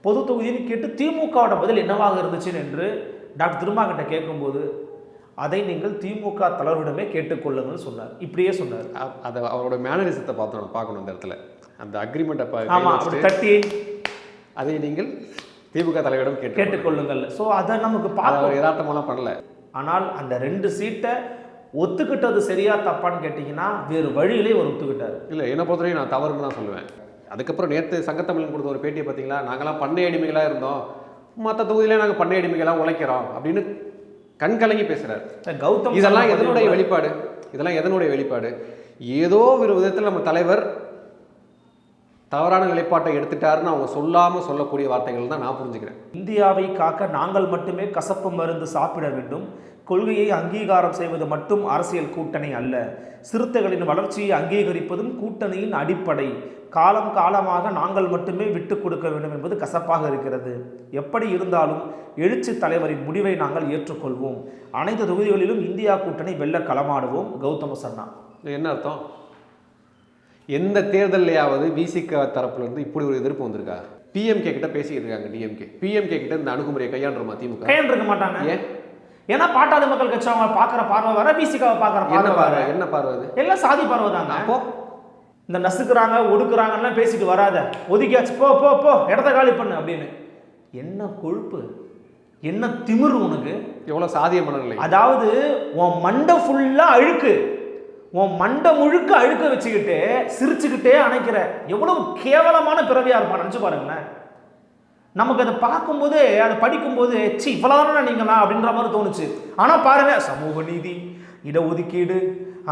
பொது தொகுதின்னு கேட்டு திமுகவோட பதில் என்னவாக இருந்துச்சுன்னு என்று டாக்டர் திருமாகிட்ட கேட்கும்போது அதை நீங்கள் திமுக தலைவரிடமே கேட்டுக்கொள்ளுங்கன்னு சொன்னார். இப்படியே சொன்னார். அதை அவரோட மேனரிசத்தை பார்க்கணும் அந்த இடத்துல. அந்த அக்ரிமெண்ட்டை தட்டி அதை நீங்கள் திமுக தலைவரிடம் கேட்டுக்கொள்ளுங்கள். ஸோ அதை நமக்கு பார்க்க யதார்த்தமெல்லாம் பண்ணல. ஆனால் அந்த 2 சீட்டை ஒத்துக்கிட்டது சரியா தப்பான்னு கேட்டிங்கன்னா வேறு வழியிலே ஒரு ஒத்துக்கிட்டார். இல்லை, என்னை பொறுத்தவரைக்கும் நான் தவறுன்னு தான் சொல்லுவேன். அதுக்கப்புறம் நேற்று சங்கத்தமிழன் கொடுத்த ஒரு பேட்டியை பார்த்தீங்களா, நாங்களாம் பண்ணை அடிமைகளாக இருந்தோம், மற்ற தொகுதியிலே நாங்கள் பண்ணை அடிமைகளாக உழைக்கிறோம் அப்படின்னு கண்கலங்கி பேசுகிறார் கௌதம். இதெல்லாம் எதனுடைய வெளிப்பாடு? ஏதோ ஒரு விதத்தில் நம்ம தலைவர் தவறான நிலைப்பாட்டை எடுத்துட்டாருன்னு அவங்க சொல்லாமல் சொல்லக்கூடிய வார்த்தைகள் தான் நான் புரிஞ்சுக்கிறேன். இந்தியாவை காக்க நாங்கள் மட்டுமே கசப்பு மருந்து சாப்பிட வேண்டும், கொள்கையை அங்கீகாரம் செய்வது மட்டும் அரசியல் கூட்டணி அல்ல, சிறுத்தைகளின் வளர்ச்சியை அங்கீகரிப்பதும் கூட்டணியின் அடிப்படை, காலம் காலமாக நாங்கள் மட்டுமே விட்டு கொடுக்க வேண்டும் என்பது கசப்பாக இருக்கிறது. எப்படி இருந்தாலும் எழுச்சி தலைவரின் முடிவை நாங்கள் ஏற்றுக்கொள்வோம், அனைத்து தொகுதிகளிலும் இந்தியா கூட்டணி வெல்ல களமாடுவோம். கௌதம சன்னா. என்ன அர்த்தம்? எந்த தேர்தலையாவது விசிக தரப்புல இருந்து இப்படி ஒரு எதிர்ப்பு வந்திருக்கா? பிஎம்கே கிட்ட பேசிக்கிட்டு இருக்காங்க டிஎம்கே. பிஎம்கே கிட்ட இந்த அணுகுமுறையை கையாண்டுருமா திமுக? கையாண்டிருக்க மாட்டாங்க. ஏன்னா பாட்டாளி மக்கள் கட்சி அவங்க பார்க்குற பார்வை வர, விசிகாவை பார்க்குற பார்வை என்ன பார்வை? எல்லாம் சாதி பார்வை தாங்க. அப்போ இந்த நசுக்குறாங்க ஒடுக்குறாங்கலாம் பேசிட்டு வராத, ஒதுக்கியாச்சு, போ போ போ இடத்த காலி பண்ணு அப்படின்னு. என்ன கொழுப்பு, என்ன திமிரு உனக்கு? எவ்வளோ சாதிய மனநிலை. அதாவது உன் மண்டை ஃபுல்லாக அழுக்கு, உன் மண்டை முழுக்க அழுக்க வச்சுக்கிட்டு சிரிச்சுக்கிட்டே அணைக்கிற எவ்வளவு கேவலமான பிறவியா இருப்பான் நினச்சி பாருங்களேன். நமக்கு அதை பார்க்கும்போது, அதை படிக்கும்போது இவ்வளவுதானே நீங்களா அப்படின்ற மாதிரி தோணுச்சு. ஆனால் பாருங்க, சமூக நீதி, இடஒதுக்கீடு,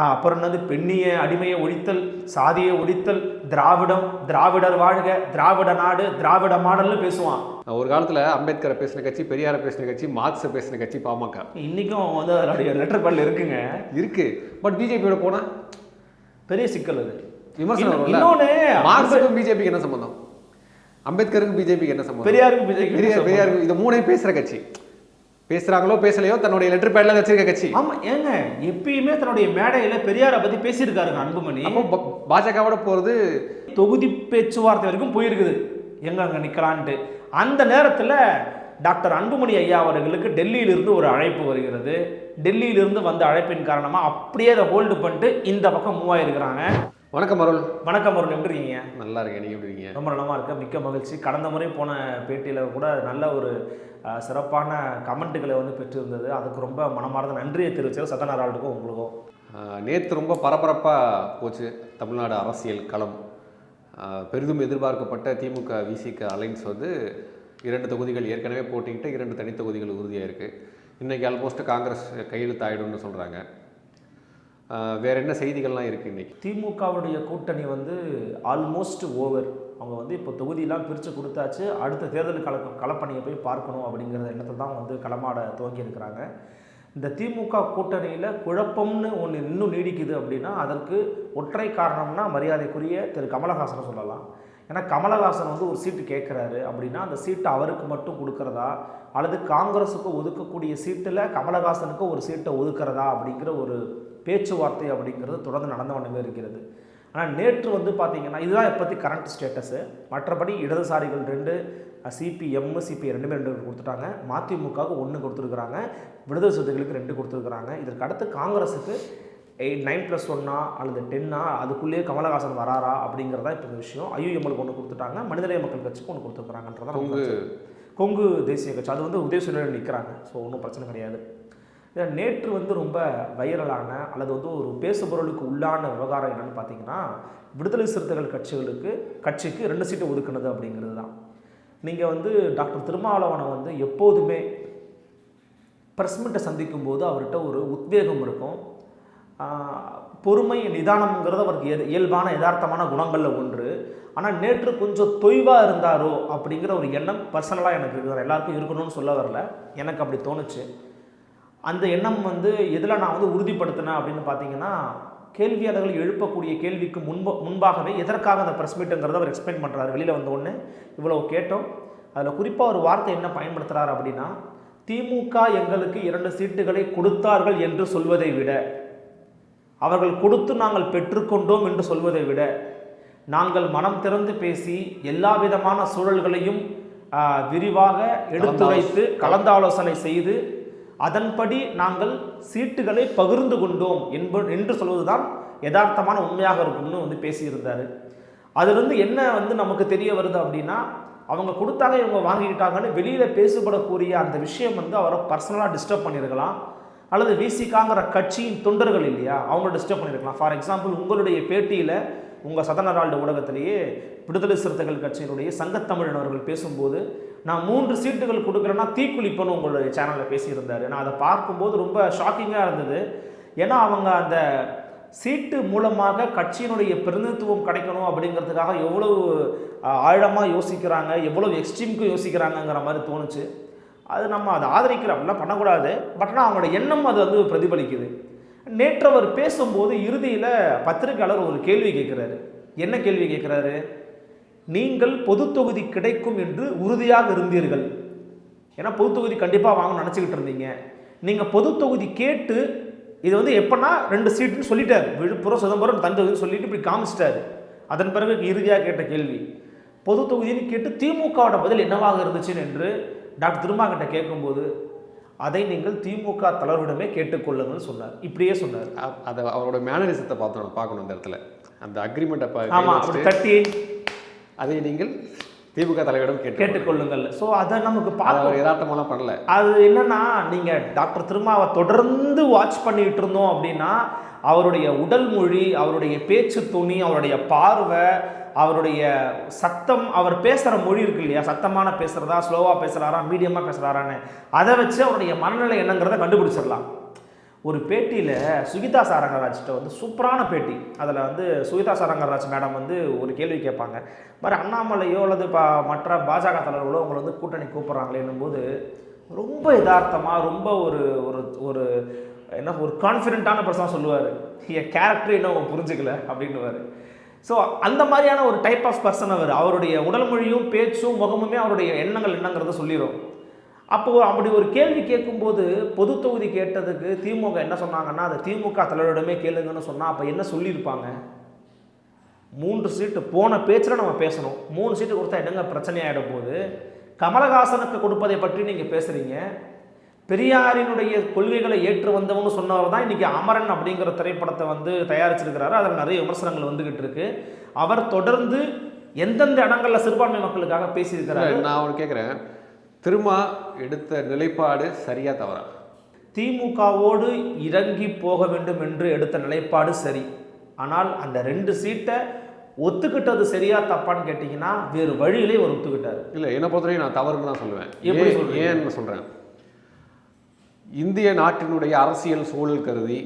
அப்புறம் என்னது பெண்ணிய அடிமையை ஒழித்தல், சாதியை ஒழித்தல், திராவிடம், திராவிடர் வாழ்க, திராவிட நாடு, திராவிட மாடல்னு பேசுவான். ஒரு காலத்தில் அம்பேத்கரை பேசின கட்சி, பெரியாரை பேசின கட்சி, மார்க்ஸை பேசின கட்சி பாமக. இன்னைக்கும் வந்து அதனுடைய லெட்டர் பேட்ல இருக்கு. பட் பிஜேபியோட போனா பெரிய சிக்கல். அது விமர்சனம். இன்னொன்று, மார்க்ஸுக்கும் பிஜேபிக்கு என்ன சம்பந்தம்? அம்பேத்கருக்கு பிஜேபிக்கு என்ன சம்பந்தம்? பெரியாருக்கு இது மூணையும் பேசுற கட்சி. பேசுறாங்களோ பேசலையோ தன்னுடைய லெட்டர் பேட்ல வச்சிருக்க கட்சி. ஆமா, ஏங்க எப்பயுமே தன்னுடைய மேடையில பெரியாரை பத்தி பேசியிருக்காருங்க அன்புமணி. அப்போ பாஜகவோட போறது தொகுதி பேச்சுவார்த்தை வரைக்கும் போயிருக்குது, எங்க அங்க நிக்கலான்ட்டு. அந்த நேரத்தில் டாக்டர் அன்புமணி ஐயா அவர்களுக்கு டெல்லியிலிருந்து ஒரு அழைப்பு வருகிறது. டெல்லியிலிருந்து வந்த அழைப்பின் காரணமாக அப்படியே அதை ஹோல்டு பண்ணிட்டு இந்த பக்கம் மூவ் ஆயிருக்கிறாங்க. வணக்கம் அருள். வணக்கம் அருள், எப்படி இருக்கீங்க? நல்லா இருக்கேன், நீங்கள் எப்படி இருக்கீங்க? ரொம்ப நலமாக இருக்கேன், மிக்க மகிழ்ச்சி. கடந்த முறை போன பேட்டியில் கூட நல்ல ஒரு சிறப்பான கமெண்ட்டுகளை வந்து பெற்றிருந்தது. அதுக்கு ரொம்ப மனமார்ந்த நன்றியை தெரிவிச்சார் சத்தனாராளுக்கும் உங்களுக்கும். நேற்று ரொம்ப பரபரப்பாக போச்சு தமிழ்நாடு அரசியல் களம். பெரிதும் எதிர்பார்க்கப்பட்ட திமுக விசிக அலைன்ஸ் வந்து 2 தொகுதிகள் ஏற்கனவே போட்டிக்கிட்டு 2 தனி தொகுதிகள் உறுதியாக இருக்குது. இன்றைக்கி ஆல்மோஸ்ட் காங்கிரஸ் கையெழுத்து ஆகிடும்னு சொல்கிறாங்க. வேறு என்ன செய்திகள்லாம் இருக்குது இன்றைக்கி? திமுகவுடைய கூட்டணி வந்து ஆல்மோஸ்ட் ஓவர். அவங்க வந்து இப்போ தொகுதியெல்லாம் பிரித்து கொடுத்தாச்சு, அடுத்த தேர்தல் களப்பணியை போய் பார்க்கணும் அப்படிங்கிற எண்ணத்தில் தான் வந்து களமாட துவங்கி இருக்கிறாங்க. இந்த திமுக கூட்டணியில் குழப்பம்னு ஒன்று இன்னும் நீடிக்குது அப்படின்னா அதற்கு ஒற்றை காரணம்னா மரியாதைக்குரிய திரு கமலஹாசனை சொல்லலாம். ஏன்னா கமலஹாசன் வந்து ஒரு சீட்டு கேட்குறாரு அப்படின்னா அந்த சீட்டை அவருக்கு மட்டும் கொடுக்கறதா, அல்லது காங்கிரஸுக்கு ஒதுக்கக்கூடிய சீட்டில் கமலஹாசனுக்கு ஒரு சீட்டை ஒதுக்கிறதா அப்படிங்கிற ஒரு பேச்சுவார்த்தை அப்படிங்கிறது தொடர்ந்து நடந்த வண்ணமே இருக்கிறது. ஆனால் நேற்று வந்து பார்த்திங்கன்னா இதுதான் எப்போத்தி கரண்ட் ஸ்டேட்டஸு. மற்றபடி இடதுசாரிகள் 2, சிபிஎம் சிபிஐ 2 கொடுத்துட்டாங்க, மதிமுகவுக்கு 1 கொடுத்துருக்குறாங்க, விடுதலை சிறுத்தைகளுக்கு 2 கொடுத்துருக்குறாங்க. இதற்கு அடுத்து காங்கிரஸுக்கு 9+1 அல்லது 10 அதுக்குள்ளேயே கமலஹாசன் வராரா அப்படிங்கிறதா இப்போ இந்த விஷயம். ஐயுஎம்எலுக்கு 1 கொடுத்துட்டாங்க, மனிதநேய மக்கள் கட்சிக்கு 1 கொடுத்துருக்குறாங்கன்றதான் கொங்கு தேசிய கட்சி. அது வந்து உதயசூரியன் நிற்கிறாங்க. ஸோ ஒன்றும் பிரச்சனை கிடையாது. நேற்று வந்து ரொம்ப வைரலான அல்லது வந்து ஒரு பேசுபொருளுக்கு உள்ளான விவகாரம் என்னென்னு பார்த்தீங்கன்னா, விடுதலை சிறுத்தைகள் கட்சிக்கு 2 சீட்டு ஒதுக்குனது அப்படிங்கிறது தான். நீங்கள் வந்து டாக்டர் திருமாவளவனை வந்து எப்போதுமே ப்ரெஸ் மீட்டை சந்திக்கும் போது அவர்கிட்ட ஒரு உத்வேகம் இருக்கும், பொறுமை நிதானம்ங்கிறது அவருக்கு இயல்பான யதார்த்தமான குணங்களில் ஒன்று. ஆனால் நேற்று கொஞ்சம் தொய்வாக இருந்தாரோ அப்படிங்கிற ஒரு எண்ணம் பர்சனலாக எனக்கு இருக்குது. எல்லாருக்கும் இருக்கணும்னு சொல்ல வரல, எனக்கு அப்படி தோணுச்சு. அந்த எண்ணம் வந்து எதில் நான் வந்து உறுதிப்படுத்தினேன் அப்படின்னு பார்த்தீங்கன்னா, கேள்வியாளர்கள் எழுப்பக்கூடிய கேள்விக்கு முன்பாகவே எதற்காக அந்த ப்ரெஸ் மீட்டுங்கிறத அவர் எக்ஸ்பிளைன் பண்ணுறாரு. வெளியில் வந்த உடனே இவ்வளோ கேட்டோம். அதில் குறிப்பாக ஒரு வார்த்தை என்ன பயன்படுத்துகிறார் அப்படின்னா, திமுக எங்களுக்கு 2 சீட்டுகளை கொடுத்தார்கள் என்று சொல்வதை விட, அவர்கள் கொடுத்து நாங்கள் பெற்றுக்கொண்டோம் என்று சொல்வதை விட, நாங்கள் மனம் திறந்து பேசி எல்லா விதமான சூழல்களையும் விரிவாக எடுத்துரைத்து கலந்தாலோசனை செய்து அதன்படி நாங்கள் சீட்டுகளை பகிர்ந்து கொண்டோம் என்று சொல்வதுதான் யதார்த்தமான உண்மையாக இருக்கும்னு வந்து பேசியிருந்தார். அதுலேருந்து என்ன வந்து நமக்கு தெரிய வருது அப்படின்னா, அவங்க கொடுத்தாங்க இவங்க வாங்கிக்கிட்டாங்கன்னு வெளியில் பேசப்படக்கூடிய அந்த விஷயம் வந்து அவரை பர்சனலாக டிஸ்டர்ப் பண்ணியிருக்கலாம், அல்லது விசிகாங்கிற கட்சியின் தொண்டர்கள் இல்லையா அவங்கள டிஸ்டர்ப் பண்ணியிருக்கலாம். ஃபார் எக்ஸாம்பிள், உங்களுடைய பேட்டியில் உங்கள் சதன் ஹெரால்டு ஊடகத்திலேயே விடுதலை சிறுத்தைகள் கட்சியினுடைய சங்கத்தமிழன் அவர்கள் பேசும்போது, நான் 3 சீட்டுகள் கொடுக்குறேன்னா தீக்குளிப்பன்னு உங்களுடைய சேனலில் பேசியிருந்தார். நான் அதை பார்க்கும்போது ரொம்ப ஷாக்கிங்காக இருந்தது. ஏன்னா அவங்க அந்த சீட்டு மூலமாக கட்சியினுடைய பிரதிநிதித்துவம் கிடைக்கணும் அப்படிங்கிறதுக்காக எவ்வளவு ஆழமாக யோசிக்கிறாங்க, எவ்வளவு எக்ஸ்ட்ரீமுக்கு யோசிக்கிறாங்கங்கிற மாதிரி தோணுச்சு. அது நம்ம அதை ஆதரிக்கிற அப்படிலாம் பண்ணக்கூடாது. பட் ஆனால் அவங்களோட எண்ணம் அது வந்து பிரதிபலிக்குது. நேற்று அவர் பேசும்போது இறுதியில் பத்திரிகையாளர் ஒரு கேள்வி கேட்குறாரு. என்ன கேள்வி கேட்குறாரு? நீங்கள் பொது தொகுதி கிடைக்கும் என்று உறுதியாக இருந்தீர்கள். ஏன்னா பொது தொகுதி கண்டிப்பாக வாங்க நினச்சிக்கிட்டு இருந்தீங்க. நீங்கள் பொது தொகுதி கேட்டு இது வந்து எப்படின்னா 2 சீட்டுன்னு சொல்லிட்டார். விழுப்புரம், சிதம்பரம், தஞ்சை சொல்லிட்டு இப்படி காமிச்சிட்டாரு. அதன் பிறகு இறுதியாக கேட்ட கேள்வி பொது தொகுதின்னு கேட்டு திமுகவோட பதில் என்னவாக இருந்துச்சுன்னு என்று டாக்டர் திருமாகிட்ட கேட்கும்போது, அதை நீங்கள் திமுக தலைவரிடமே கேட்டுக்கொள்ளுங்கள் சொன்னார். இப்படியே சொன்னார். அதை அவரோட மேனரிசத்தை பார்க்கணும் அந்த இடத்துல. அந்த அக்ரிமெண்ட்டை ஆமாம், அப்படி தட்டி அதை நீங்கள் திமுக தலைவரிடம் கேட்டுக்கொள்ளுங்கள். ஸோ அதை நமக்கு பார்க்க யதார்த்தமெல்லாம் பண்ணல. அது என்னன்னா, நீங்கள் டாக்டர் திருமாவை தொடர்ந்து வாட்ச் பண்ணிட்டு இருந்தோம் அப்படின்னா அவருடைய உடல் மொழி, அவருடைய பேச்சு துணி, அவருடைய பார்வை, அவருடைய சத்தம், அவர் பேசுகிற மொழி இருக்கு இல்லையா, சத்தமான பேசுகிறதா, ஸ்லோவாக பேசுகிறாரா, மீடியமாக பேசுகிறாரான்னு அதை வச்சு அவருடைய மனநிலை என்னங்கிறத கண்டுபிடிச்சிடலாம். ஒரு பேட்டியில் சுகிதா சாரங்கராஜ்கிட்ட வந்து சூப்பரான பேட்டி. அதில் வந்து சுகிதா சாரங்கராஜ் மேடம் வந்து ஒரு கேள்வி கேட்பாங்க, மாதிரி அண்ணாமலையோ அல்லது மற்ற பாஜக தலைவர்களோ உங்களை வந்து கூட்டணி கூப்பிட்றாங்களேன்னும் போது ரொம்ப யதார்த்தமாக, ரொம்ப ஒரு ஒரு ஒரு என்ன ஒரு கான்ஃபிடென்ட்டான பர்சனாக சொல்லுவார். என் கேரக்டர் இன்னும் அவங்க புரிஞ்சுக்கல அப்படின்னுவார். ஸோ அந்த மாதிரியான ஒரு டைப் ஆஃப் பர்சன் அவர். அவருடைய உடல் மொழியும் பேச்சும் முகமுமே அவருடைய எண்ணங்கள் என்னங்கிறத சொல்லிடும். அப்போது அப்படி ஒரு கேள்வி கேட்கும்போது பொது தொகுதி கேட்டதுக்கு திமுக என்ன சொன்னாங்கன்னா, அதை திமுக தலைவரிடமே கேளுங்கன்னு சொன்னால் அப்போ என்ன சொல்லியிருப்பாங்க? 3 சீட்டு போன பேச்சில் நம்ம பேசணும். 3 சீட்டு கொடுத்தா என்னங்க பிரச்சனையாகிடும் போது கமலஹாசனுக்கு கொடுப்பதை பற்றி நீங்கள் பேசுகிறீங்க. பெரியாரினுடைய கொள்கைகளை ஏற்று வந்தவன்னு சொன்னவர் தான் இன்றைக்கி அமரன் அப்படிங்கிற திரைப்படத்தை வந்து தயாரிச்சிருக்கிறாரு. அதில் நிறைய விமர்சனங்கள் வந்துக்கிட்டு இருக்கு. அவர் தொடர்ந்து எந்தெந்த இடங்களில் சிறுபான்மை மக்களுக்காக பேசியிருக்கிறாரு. நான் அவரு கேட்குறேன், திருமா எடுத்த நிலைப்பாடு சரியா தவறா? திமுகவோடு இறங்கி போக வேண்டும் என்று எடுத்த நிலைப்பாடு சரி. ஆனால் அந்த 2 சீட்டை ஒத்துக்கிட்டது சரியா தப்பான்னு கேட்டிங்கன்னா வேறு வழியிலே ஒரு ஒத்துக்கிட்டார். இல்லை, என்னை பொறுத்தவரைக்கும் நான் தவறுன்னு தான் சொல்லுவேன். எப்படி ஏன்னு சொல்கிறேன், இந்திய நாட்டினுடைய அரசியல் சூழல் கருதி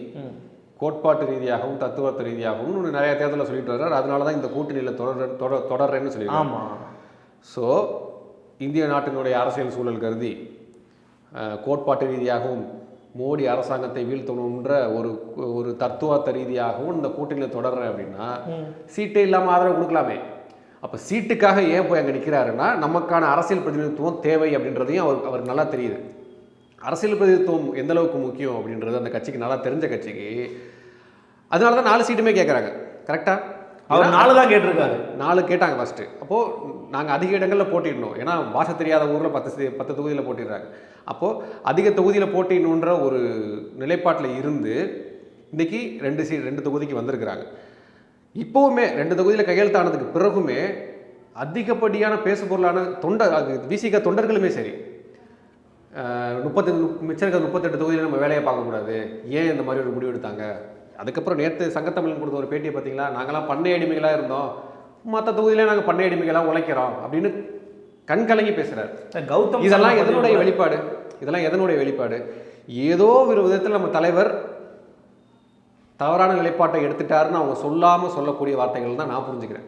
கோட்பாட்டு ரீதியாகவும் தத்துவத்த ரீதியாகவும் நிறைய தேர்தலில் சொல்லிட்டு வர்றார். அதனால தான் இந்த கூட்டணியில் தொடர்றேன்னு சொல்லியிருக்காங்க. ஆமாம். ஸோ இந்திய நாட்டினுடைய அரசியல் சூழல் கருதி கோட்பாட்டு ரீதியாகவும் மோடி அரசாங்கத்தை வீழ்த்தணுன்ற ஒரு தத்துவத்த ரீதியாகவும் இந்த கூட்டணியில் தொடர்றேன் அப்படின்னா சீட்டே இல்லாமல் ஆதரவு கொடுக்கலாமே. அப்போ சீட்டுக்காக ஏன் போய் அங்கே நிற்கிறாருன்னா, நமக்கான அரசியல் பிரதிநிதித்துவம் தேவை அப்படின்றதையும் அவருக்கு நல்லா தெரியுது. அரசியல் பிரதிநிதித்துவம் எந்த அளவுக்கு முக்கியம் அப்படின்றது அந்த கட்சிக்கு நல்லா தெரிஞ்ச கட்சிக்கு. அதனால தான் 4 சீட்டுமே கேட்குறாங்க. கரெக்டாக அவர் 4 தான் கேட்டிருக்காரு. 4 கேட்டாங்க ஃபஸ்ட்டு. அப்போது நாங்கள் அதிக இடங்களில் போட்டிடணும். ஏன்னா பாஷை தெரியாத ஊரில் 10 தொகுதியில் போட்டிடுறாங்க. அப்போது அதிக தொகுதியில் போட்டிடணுன்ற ஒரு நிலைப்பாட்டில் இருந்து இன்றைக்கி 2 தொகுதிக்கு வந்திருக்கிறாங்க. இப்போவுமே 2 தொகுதியில் கையெழுத்தானதுக்கு பிறகுமே அதிகப்படியான பேசுபொருளான விசிக தொண்டர்களுமே சரி, 38 தொகுதியில் நம்ம வேலையை பார்க்கக்கூடாது, ஏன் இந்த மாதிரி ஒரு முடிவு எடுத்தாங்க. அதுக்கப்புறம் நேற்று சங்கத்தமிழன் கொடுத்த ஒரு பேட்டியை பார்த்தீங்களா, நாங்களாம் பண்ணை அடிமைகளாக இருந்தோம், மற்ற தொகுதியிலே நாங்கள் பண்ணை அடிமைகளாக உழைக்கிறோம் அப்படின்னு கண்கலங்கி பேசுகிறார். கௌதம், இதெல்லாம் எதனுடைய வெளிப்பாடு? ஏதோ ஒரு விதத்தில் நம்ம தலைவர் தவறான நிலைப்பாட்டை எடுத்துட்டாருன்னு அவங்க சொல்லாமல் சொல்லக்கூடிய வார்த்தைகள் தான் நான் புரிஞ்சுக்கிறேன்.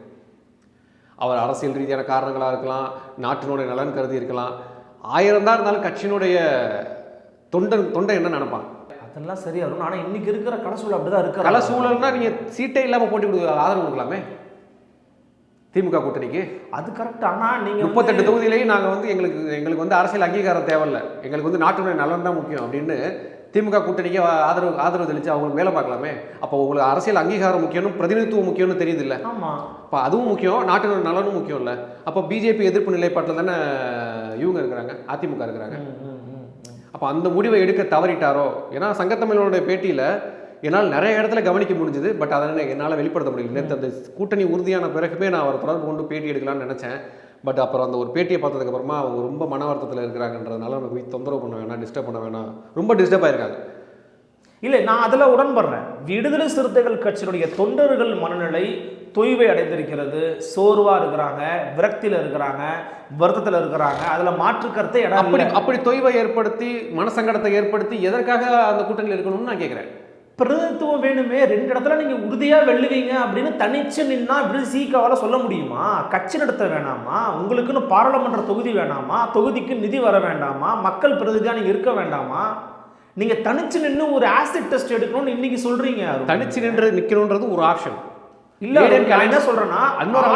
அவர் அரசியல் ரீதியான காரணங்களாக இருக்கலாம், நாட்டினுடைய நலன் கருதி இருக்கலாம், 1000 தான் இருந்தாலும் கட்சியினுடைய தொண்டை என்ன நினைப்பாங்க அதெல்லாம் சரியா இருக்கும். ஆனால் இன்னைக்கு இருக்கிற கலசூழல் அப்படிதான் இருக்கு. கலசூழல்னா நீங்கள் சீட்டே இல்லாமல் போட்டி ஆதரவு கொடுக்கலாமே திமுக கூட்டணிக்கு. அது கரெக்ட். ஆனால் நீங்கள் 38 தொகுதியிலேயும் நாங்கள் வந்து எங்களுக்கு வந்து அரசியல் அங்கீகாரம் தேவையில்லை, எங்களுக்கு வந்து நாட்டினுடைய நலன் தான் முக்கியம் அப்படின்னு திமுக கூட்டணிக்கு ஆதரவு தெளிச்சு அவங்களுக்கு வேலை பார்க்கலாமே. அப்போ உங்களுக்கு அரசியல் அங்கீகாரம் முக்கியம், பிரதிநிதித்துவம் முக்கியம்னு தெரியுது இல்லை? ஆமாம். அப்போ அதுவும் முக்கியம், நாட்டு நலனும் முக்கியம் இல்லை. அப்போ பிஜேபி எதிர்ப்பு நிலைப்பாட்டில் தானே இவங்க இருக்கிறாங்க, அதிமுக இருக்கிறாங்க. அப்போ அந்த முடிவை எடுக்க தவறிட்டாரோ? ஏன்னா சங்கத்தமிழனுடைய பேட்டியில் என்னால் நிறைய இடத்துல கவனிக்க முடிஞ்சுது, பட் அதை என்னால் வெளிப்படுத்த முடியல. நேற்று அந்த கூட்டணி உறுதியான பிறகுமே நான் அவரை தொடர்பு கொண்டு பேட்டி எடுக்கலாம்னு நினச்சேன். பட் அப்புறம் அந்த ஒரு பேட்டியை பார்த்ததுக்கப்புறமா அவங்க ரொம்ப மன வருத்தத்தில் இருக்கிறாங்கன்றதுனால நமக்கு போய் தொந்தரவு பண்ண வேணாம், டிஸ்டர்ப் பண்ண வேணாம், ரொம்ப டிஸ்டர்ப் ஆயிருக்காங்க. இல்லை, நான் அதில் உடன்படுறேன். விடுதலை சிறுத்தைகள் கட்சியினுடைய தொண்டர்கள் மனநிலை தொய்வை அடைந்திருக்கிறது, சோர்வாக இருக்கிறாங்க, விரக்தியில் இருக்கிறாங்க, வருத்தத்தில் இருக்கிறாங்க. அதில் மாற்று கருத்தை அப்படி தொய்வை ஏற்படுத்தி மனசங்கடத்தை ஏற்படுத்தி எதற்காக அந்த கூட்டணியில் இருக்கணும்னு நான் கேட்குறேன். பிரதிநிதித்துவம் வேணுமே, 2 இடத்துல நீங்கள் உறுதியாக வெல்லுவீங்க அப்படின்னு தனிச்சு நின்னா இப்படி சீக்காவால் சொல்ல முடியுமா? கட்சி நடத்த வேணாமா? உங்களுக்குன்னு பாராளுமன்ற தொகுதி வேணாமா? தொகுதிக்கு நிதி வர வேண்டாமா? மக்கள் பிரதிநிதியாக நீங்கள் இருக்க வேண்டாமா? நீங்கள் தனிச்சு நின்று ஒரு ஆசிட் டெஸ்ட் எடுக்கணும்னு இன்னைக்கு சொல்றீங்க. தனிச்சு நின்று நிற்கணுன்றது ஒரு ஆப்ஷன் இல்லை. நான் என்ன சொல்றேன்னா,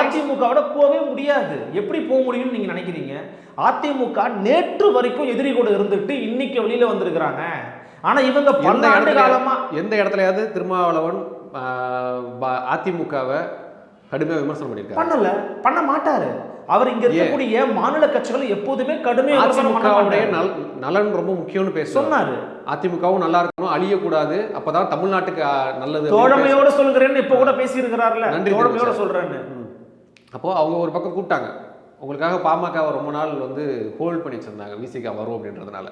அதிமுகவோட போகவே முடியாது. எப்படி போக முடியும்னு நீங்க நினைக்கிறீங்க? அதிமுக நேற்று வரைக்கும் எதிரி கூட இருந்துட்டு இன்னைக்கு வெளியில வந்திருக்கிறாங்க. ஆனா இவங்க 10 ஆண்டு காலமா எந்த இடத்துலயாவது திருமாவளவன் அதிமுகவை கடுமையாக விமர்சனம் பண்ணியிருக்காரு? பண்ண மாட்டாரு. அவர் இங்க இருக்கக்கூடிய மாநில கட்சிகள் எப்போதுமே கடுமையாக அதிமுகவுடைய நலன் ரொம்ப முக்கியம்னு பேச சொன்னாரு. அதிமுகவும் நல்லா இருக்கணும், அழியக்கூடாது, அப்பதான் தமிழ்நாட்டுக்கு நல்லது. தோழமையோட சொல்கிறேன்னு இப்ப கூட பேசி இருக்கிறாருல, தோழமையோட சொல்றேன்னு. அப்போ அவங்க ஒரு பக்கம் கூப்பிட்டாங்க, உங்களுக்காக பாமக ரொம்ப நாள் ஹோல்ட் பண்ணி வச்சிருந்தாங்க, விசிகா வரும் அப்படின்றதுனால.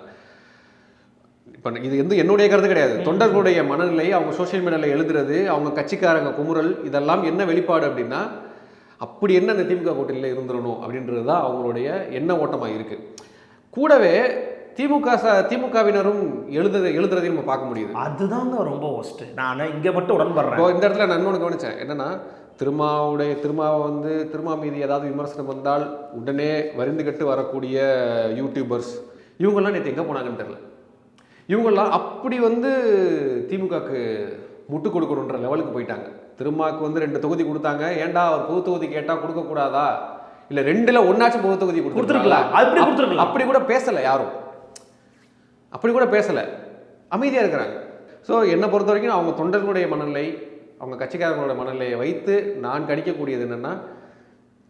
இப்போ இது என்னுடைய கருத்து கிடையாது, தொண்டர்களுடைய மனநிலை, அவங்க சோசியல் மீடியாவில் எழுதுறது, அவங்க கட்சிக்காரங்க குமுறல், இதெல்லாம் என்ன வெளிப்பாடு அப்படின்னா, அப்படி என்ன இந்த திமுக கூட்டணியில் இருந்துடணும் அப்படின்றது தான் அவங்களுடைய எண்ண ஓட்டமாக இருக்குது. கூடவே திமுகவினரும் எழுதுறதையும் நம்ம பார்க்க முடியுது. அதுதாங்க ரொம்ப ஒஸ்ட்டு. நான் இங்கே மட்டும் உடன்படுறேன். இந்த இடத்துல நான் இன்னொன்று கவனித்தேன் என்னன்னா, திருமா மீது ஏதாவது விமர்சனம் வந்தால் உடனே வரிந்து கட்டு வரக்கூடிய யூடியூபர்ஸ் இவங்கெல்லாம் நேற்று எங்கே போனாங்கன்னு தெரியல. இவங்கெல்லாம் அப்படி திமுகக்கு முட்டு கொடுக்கணுன்ற லெவலுக்கு போயிட்டாங்க. திருமாவுக்கு 2 தொகுதி கொடுத்தாங்க, ஏன்டா அவர் பொது தொகுதி கேட்டால் கொடுக்கக்கூடாதா, இல்லை 2ல் 1 பொது தொகுதி கொடுத்துருக்கலாம், அப்படி கூட பேசலை யாரும், அப்படி கூட பேசலை, அமைதியாக இருக்கிறாங்க. ஸோ என்னை பொறுத்த வரைக்கும் அவங்க தொண்டர்களுடைய மனநிலை, அவங்க கட்சிக்காரங்களோட மனநிலையை வைத்து நான் கணிக்கக்கூடியது என்னென்னா,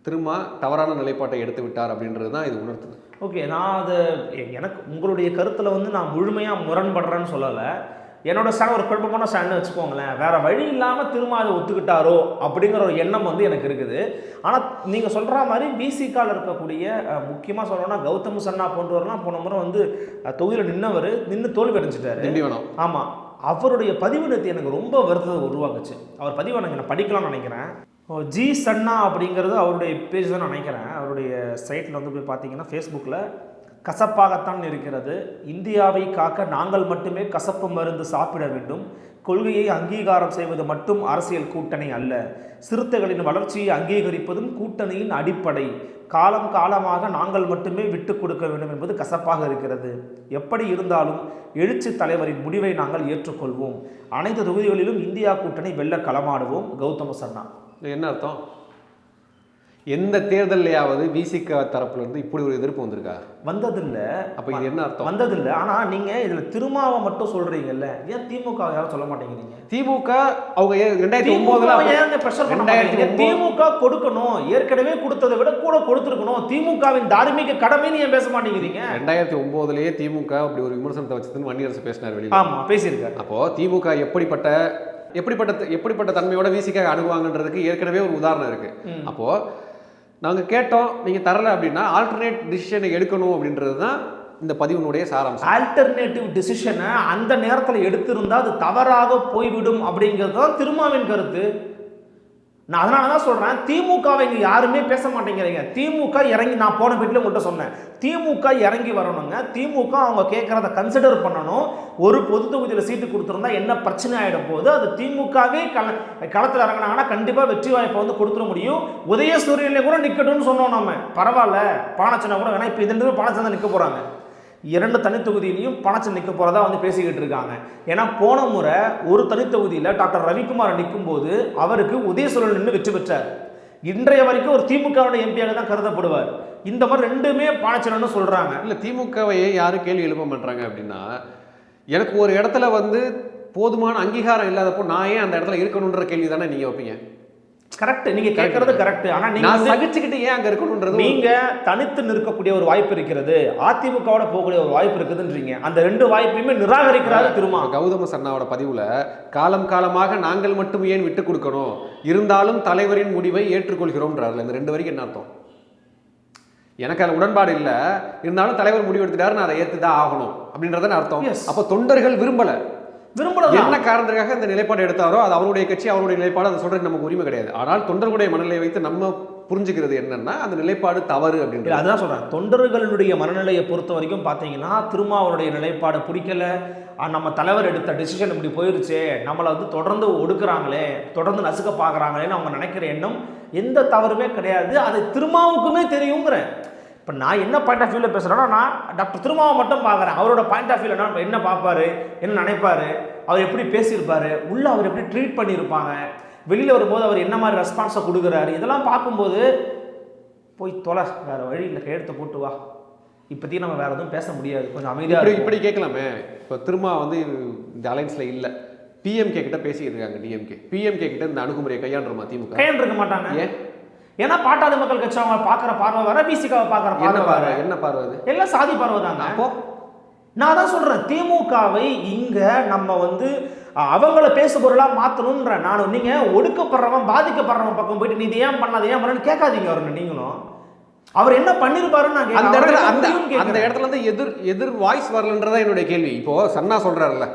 திருமா தவறான நிலைப்பாட்டை எடுத்து விட்டார் அப்படின்றது தான் இது உணர்த்துது. ஓகே, நான் அது எனக்கு உங்களுடைய கருத்தில் நான் முழுமையாக முரண்படுறேன்னு சொல்லலை. என்னோட ஸ்டாண்ட் ஒரு குழப்பமான ஸ்டாண்டுன்னு வச்சுக்கோங்களேன். வேறு வழி இல்லாமல் திரும்ப அதை ஒத்துக்கிட்டாரோ அப்படிங்கிற ஒரு எண்ணம் எனக்கு இருக்குது. ஆனால் நீங்கள் சொல்கிற மாதிரி விசிகாவில் இருக்கக்கூடிய முக்கியமாக சொல்லணும்னா கௌதம் சன்னா போன்றவர்லாம் போன முறை தொகுதியில் நின்று தோல்வி அடைஞ்சிட்டாரு. ஆமாம், அவருடைய பதிவு நேற்று எனக்கு ரொம்ப வருத்தத்தை உருவாக்குச்சு. அவர் பதிவு நான் படிக்கலாம்னு நினைக்கிறேன். ஜி சன்னா அப்படிங்கிறது அவருடைய பேஜ் தான் நினைக்கிறேன். அவருடைய சைட்டில் போய் பார்த்தீங்கன்னா ஃபேஸ்புக்கில், கசப்பாகத்தான் இருக்கிறது, இந்தியாவை காக்க நாங்கள் மட்டுமே கசப்பு மருந்து சாப்பிட வேண்டும், கொள்கையை அங்கீகாரம் செய்வது மட்டும் அரசியல் கூட்டணி அல்ல, சிறுத்தைகளின் வளர்ச்சியை அங்கீகரிப்பதும் கூட்டணியின் அடிப்படை, காலம் காலமாக நாங்கள் மட்டுமே விட்டு கொடுக்க வேண்டும் என்பது கசப்பாக இருக்கிறது, எப்படி இருந்தாலும் எழுச்சி தலைவரின் முடிவை நாங்கள் ஏற்றுக்கொள்வோம், அனைத்து தொகுதிகளிலும் இந்தியா கூட்டணி வெல்ல களமாடுவோம், கௌதம சன்னா. என்ன அர்த்தம்? எந்த தேர்தலையாவது விசிக தரப்புல இருந்து இப்படி ஒரு எதிர்ப்பு வந்திருக்கா? வந்ததில்லை. அப்போ இது என்ன அர்த்தம்? வந்ததில்லை. ஆனால் நீங்கள் இதில் திருமாவை மட்டும் சொல்கிறீங்கல்ல, ஏன் திமுக யாரும் சொல்ல மாட்டேங்கிறீங்க? திமுக அவங்க 2009 திமுக கொடுக்கணும், ஏற்கனவே கொடுத்ததை விட கூட கொடுத்துருக்கணும், திமுகவின் தார்மீக கடமைன்னு ஏன் பேச மாட்டேங்கிறீங்க? 2009 திமுக அப்படி ஒரு விமர்சனத்தை வச்சதுன்னு வன்னியரசு பேசினார் வெளியில். ஆமாம், பேசியிருக்காரு. அப்போ திமுக எப்படிப்பட்ட தன்மையோட விசிக அணுகுவாங்கன்றதுக்கு ஏற்கனவே ஒரு உதாரணம் இருக்கு. அப்போ நாங்கள் கேட்டோம், நீங்கள் தரலை அப்படின்னா ஆல்டர்னேட் டிசிஷனை எடுக்கணும் அப்படின்றது தான் இந்த பதிவினுடைய சாராம்சம். ஆல்டர்னேட்டிவ் டிசிஷனை அந்த நேரத்தில் எடுத்திருந்தால் அது தவறாக போய்விடும் அப்படிங்கிறது தான் திருமாவின் கருத்து. நான் அதனால தான் சொல்கிறேன், திமுகவை இங்கே யாருமே பேச மாட்டேங்கிறீங்க. திமுக இறங்கி, நான் போன வீட்டில் உங்கள்கிட்ட சொன்னேன், திமுக இறங்கி வரணுங்க. திமுக அவங்க கேட்குறத கன்சிடர் பண்ணணும். ஒரு பொது தொகுதியில் சீட்டு கொடுத்துருந்தா என்ன பிரச்சனை ஆகிடும் போது அது திமுகவே களத்தில் இறங்கினாங்கன்னா கண்டிப்பாக வெற்றி வாய்ப்பை கொடுத்துட முடியும். உதயசூரியனில் கூட நிற்கட்டும்னு சொன்னோம் நம்ம, பரவாயில்ல பானச்சனை கூட வேணா, இப்போ இது பானச்சனை நிற்க போகிறாங்க, 2 தனித்தொகுதியிலையும் பணச்சன் நிற்க போகிறதா பேசிக்கிட்டு இருக்காங்க. ஏன்னா போன முறை ஒரு தனித்தொகுதியில் டாக்டர் ரவிக்குமார் நிற்கும் போது அவருக்கு உதயசூரன் நின்று வெற்றி பெற்றார். இன்றைய வரைக்கும் ஒரு திமுகவுடைய எம்பியாக தான் கருதப்படுவார். இந்த மாதிரி 2மே பானச்சனன்னு சொல்கிறாங்க. இல்லை, திமுகவையே யாரும் கேள்வி எழுப்ப மாட்டாங்க அப்படின்னா, எனக்கு ஒரு இடத்துல வந்து போதுமான அங்கீகாரம் இல்லாதப்போ நான் ஏன் அந்த இடத்துல இருக்கணுன்ற கேள்வி தானே நீங்க வைப்பீங்க. கரெக்ட், நீங்க கேட்கறது கரெக்ட். ஆனா நீங்க சகிச்சுக்கிட்டு ஏன் அங்க இருக்கணும்ன்றது, நீங்க தனித்து நிற்கக்கூடிய ஒரு வாய்ப்பு இருக்கிறது, அதிமுகவோட போகக்கூடிய ஒரு வாய்ப்பு இருக்குதுன்றீங்க. அந்த 2 வாய்ப்பையுமே நிராகரிக்கிறாரு திருமா. கௌதம சர்மாவோட பதிவுல காலம் காலமாக நாங்கள் மட்டும் ஏன் விட்டு கொடுக்கணும், இருந்தாலும் தலைவரின் முடிவை ஏற்றுக்கொள்கிறோம்ன்றாருல. இந்த 2 வரைக்கும் என்ன அர்த்தம்? எனக்கு அதில் உடன்பாடு இல்லை, இருந்தாலும் தலைவர் முடிவு எடுத்துட்டாரு, நான் அதை ஏற்றுதான் ஆகணும் அப்படின்றத அர்த்தம். அப்போ தொண்டர்கள் விரும்பலை, என்ன காரணத்துக்காக இந்த நிலைப்பாடு எடுத்தாரோ அது அவருடைய கட்சி, அவருடைய நிலைப்பாடு, அதை சொல்றது நமக்கு உரிமை கிடையாது. ஆனால் தொண்டர்களுடைய மனநிலையை வைத்து நம்ம புரிஞ்சுக்கிறது என்னன்னா அந்த நிலைப்பாடு தவறு அப்படின்றது. அதான் சொல்றேன், தொண்டர்களுடைய மனநிலையை பொறுத்த வரைக்கும் பார்த்தீங்கன்னா திருமாவளுடைய நிலைப்பாடு பிடிக்கல, நம்ம தலைவர் எடுத்த டிசிஷன் இப்படி போயிருச்சு, நம்மளை வந்து தொடர்ந்து ஒடுக்குறாங்களே, தொடர்ந்து நசுக்க பார்க்குறாங்களேன்னு அவங்க நினைக்கிற எண்ணம் எந்த தவறுமே கிடையாது. அது திருமாவுக்குமே தெரியுங்கிறேன். இப்போ நான் என்ன பாயிண்ட் ஆஃப் வியூவில் பேசுகிறேன்னா, நான் டாக்டர் திருமாவை மட்டும் பார்க்குறேன். அவரோட பாயிண்ட் ஆஃப் வியூவில் என்ன பார்ப்பாரு, என்ன நினைப்பாரு, அவர் எப்படி பேசியிருப்பாரு, உள்ள அவர் எப்படி ட்ரீட் பண்ணியிருப்பாங்க, வெளியில் வரும்போது அவர் என்ன மாதிரி ரெஸ்பான்ஸை கொடுக்குறாரு, இதெல்லாம் பார்க்கும்போது போய் தொலை, வேறு வழி இல்லை, கையெழுத்தை போட்டு வா, இப்போதைக்கு நம்ம வேறு எதுவும் பேச முடியாது, கொஞ்சம் அமைதியாக இப்படி கேட்கலாமே. இப்போ திருமா வந்து இந்த அலைன்ஸில் இல்லை, பிஎம்கே கிட்ட பேசியிருக்காங்க டிஎம்கே, பிஎம்கே கிட்ட இந்த அணுகுமுறையை கையாண்டுருமா திமுக? கையாண்டிருக்க மாட்டாங்க. ஏன்னா பாட்டாளி மக்கள் கட்சி அவங்க பார்க்குற பார்வை வேற, பிசிகாவை பார்க்குற பார்வை வேற. என்ன பார்வை? எல்லாம் சாதி பார்வை தாங்க. அப்போ நான் தான் சொல்றேன், திமுகவை இங்க நம்ம வந்து அவங்கள பேசு பொருளா மாற்றணும்ன்ற. நானும் நீங்க ஒடுக்கப்படுறவன் பாதிக்கப்படுறவன் பக்கம் போயிட்டு நீ ஏன் பண்ணாத ஏன் பண்ணு கேட்காதீங்க. அவரு நீங்களும் அவர் என்ன பண்ணிருப்பாருன்னு நான் அந்த இடத்துல வந்து எதிர் வாய்ஸ் வரலன்றதா என்னுடைய கேள்வி. இப்போ சன்னா சொல்றாருல்ல,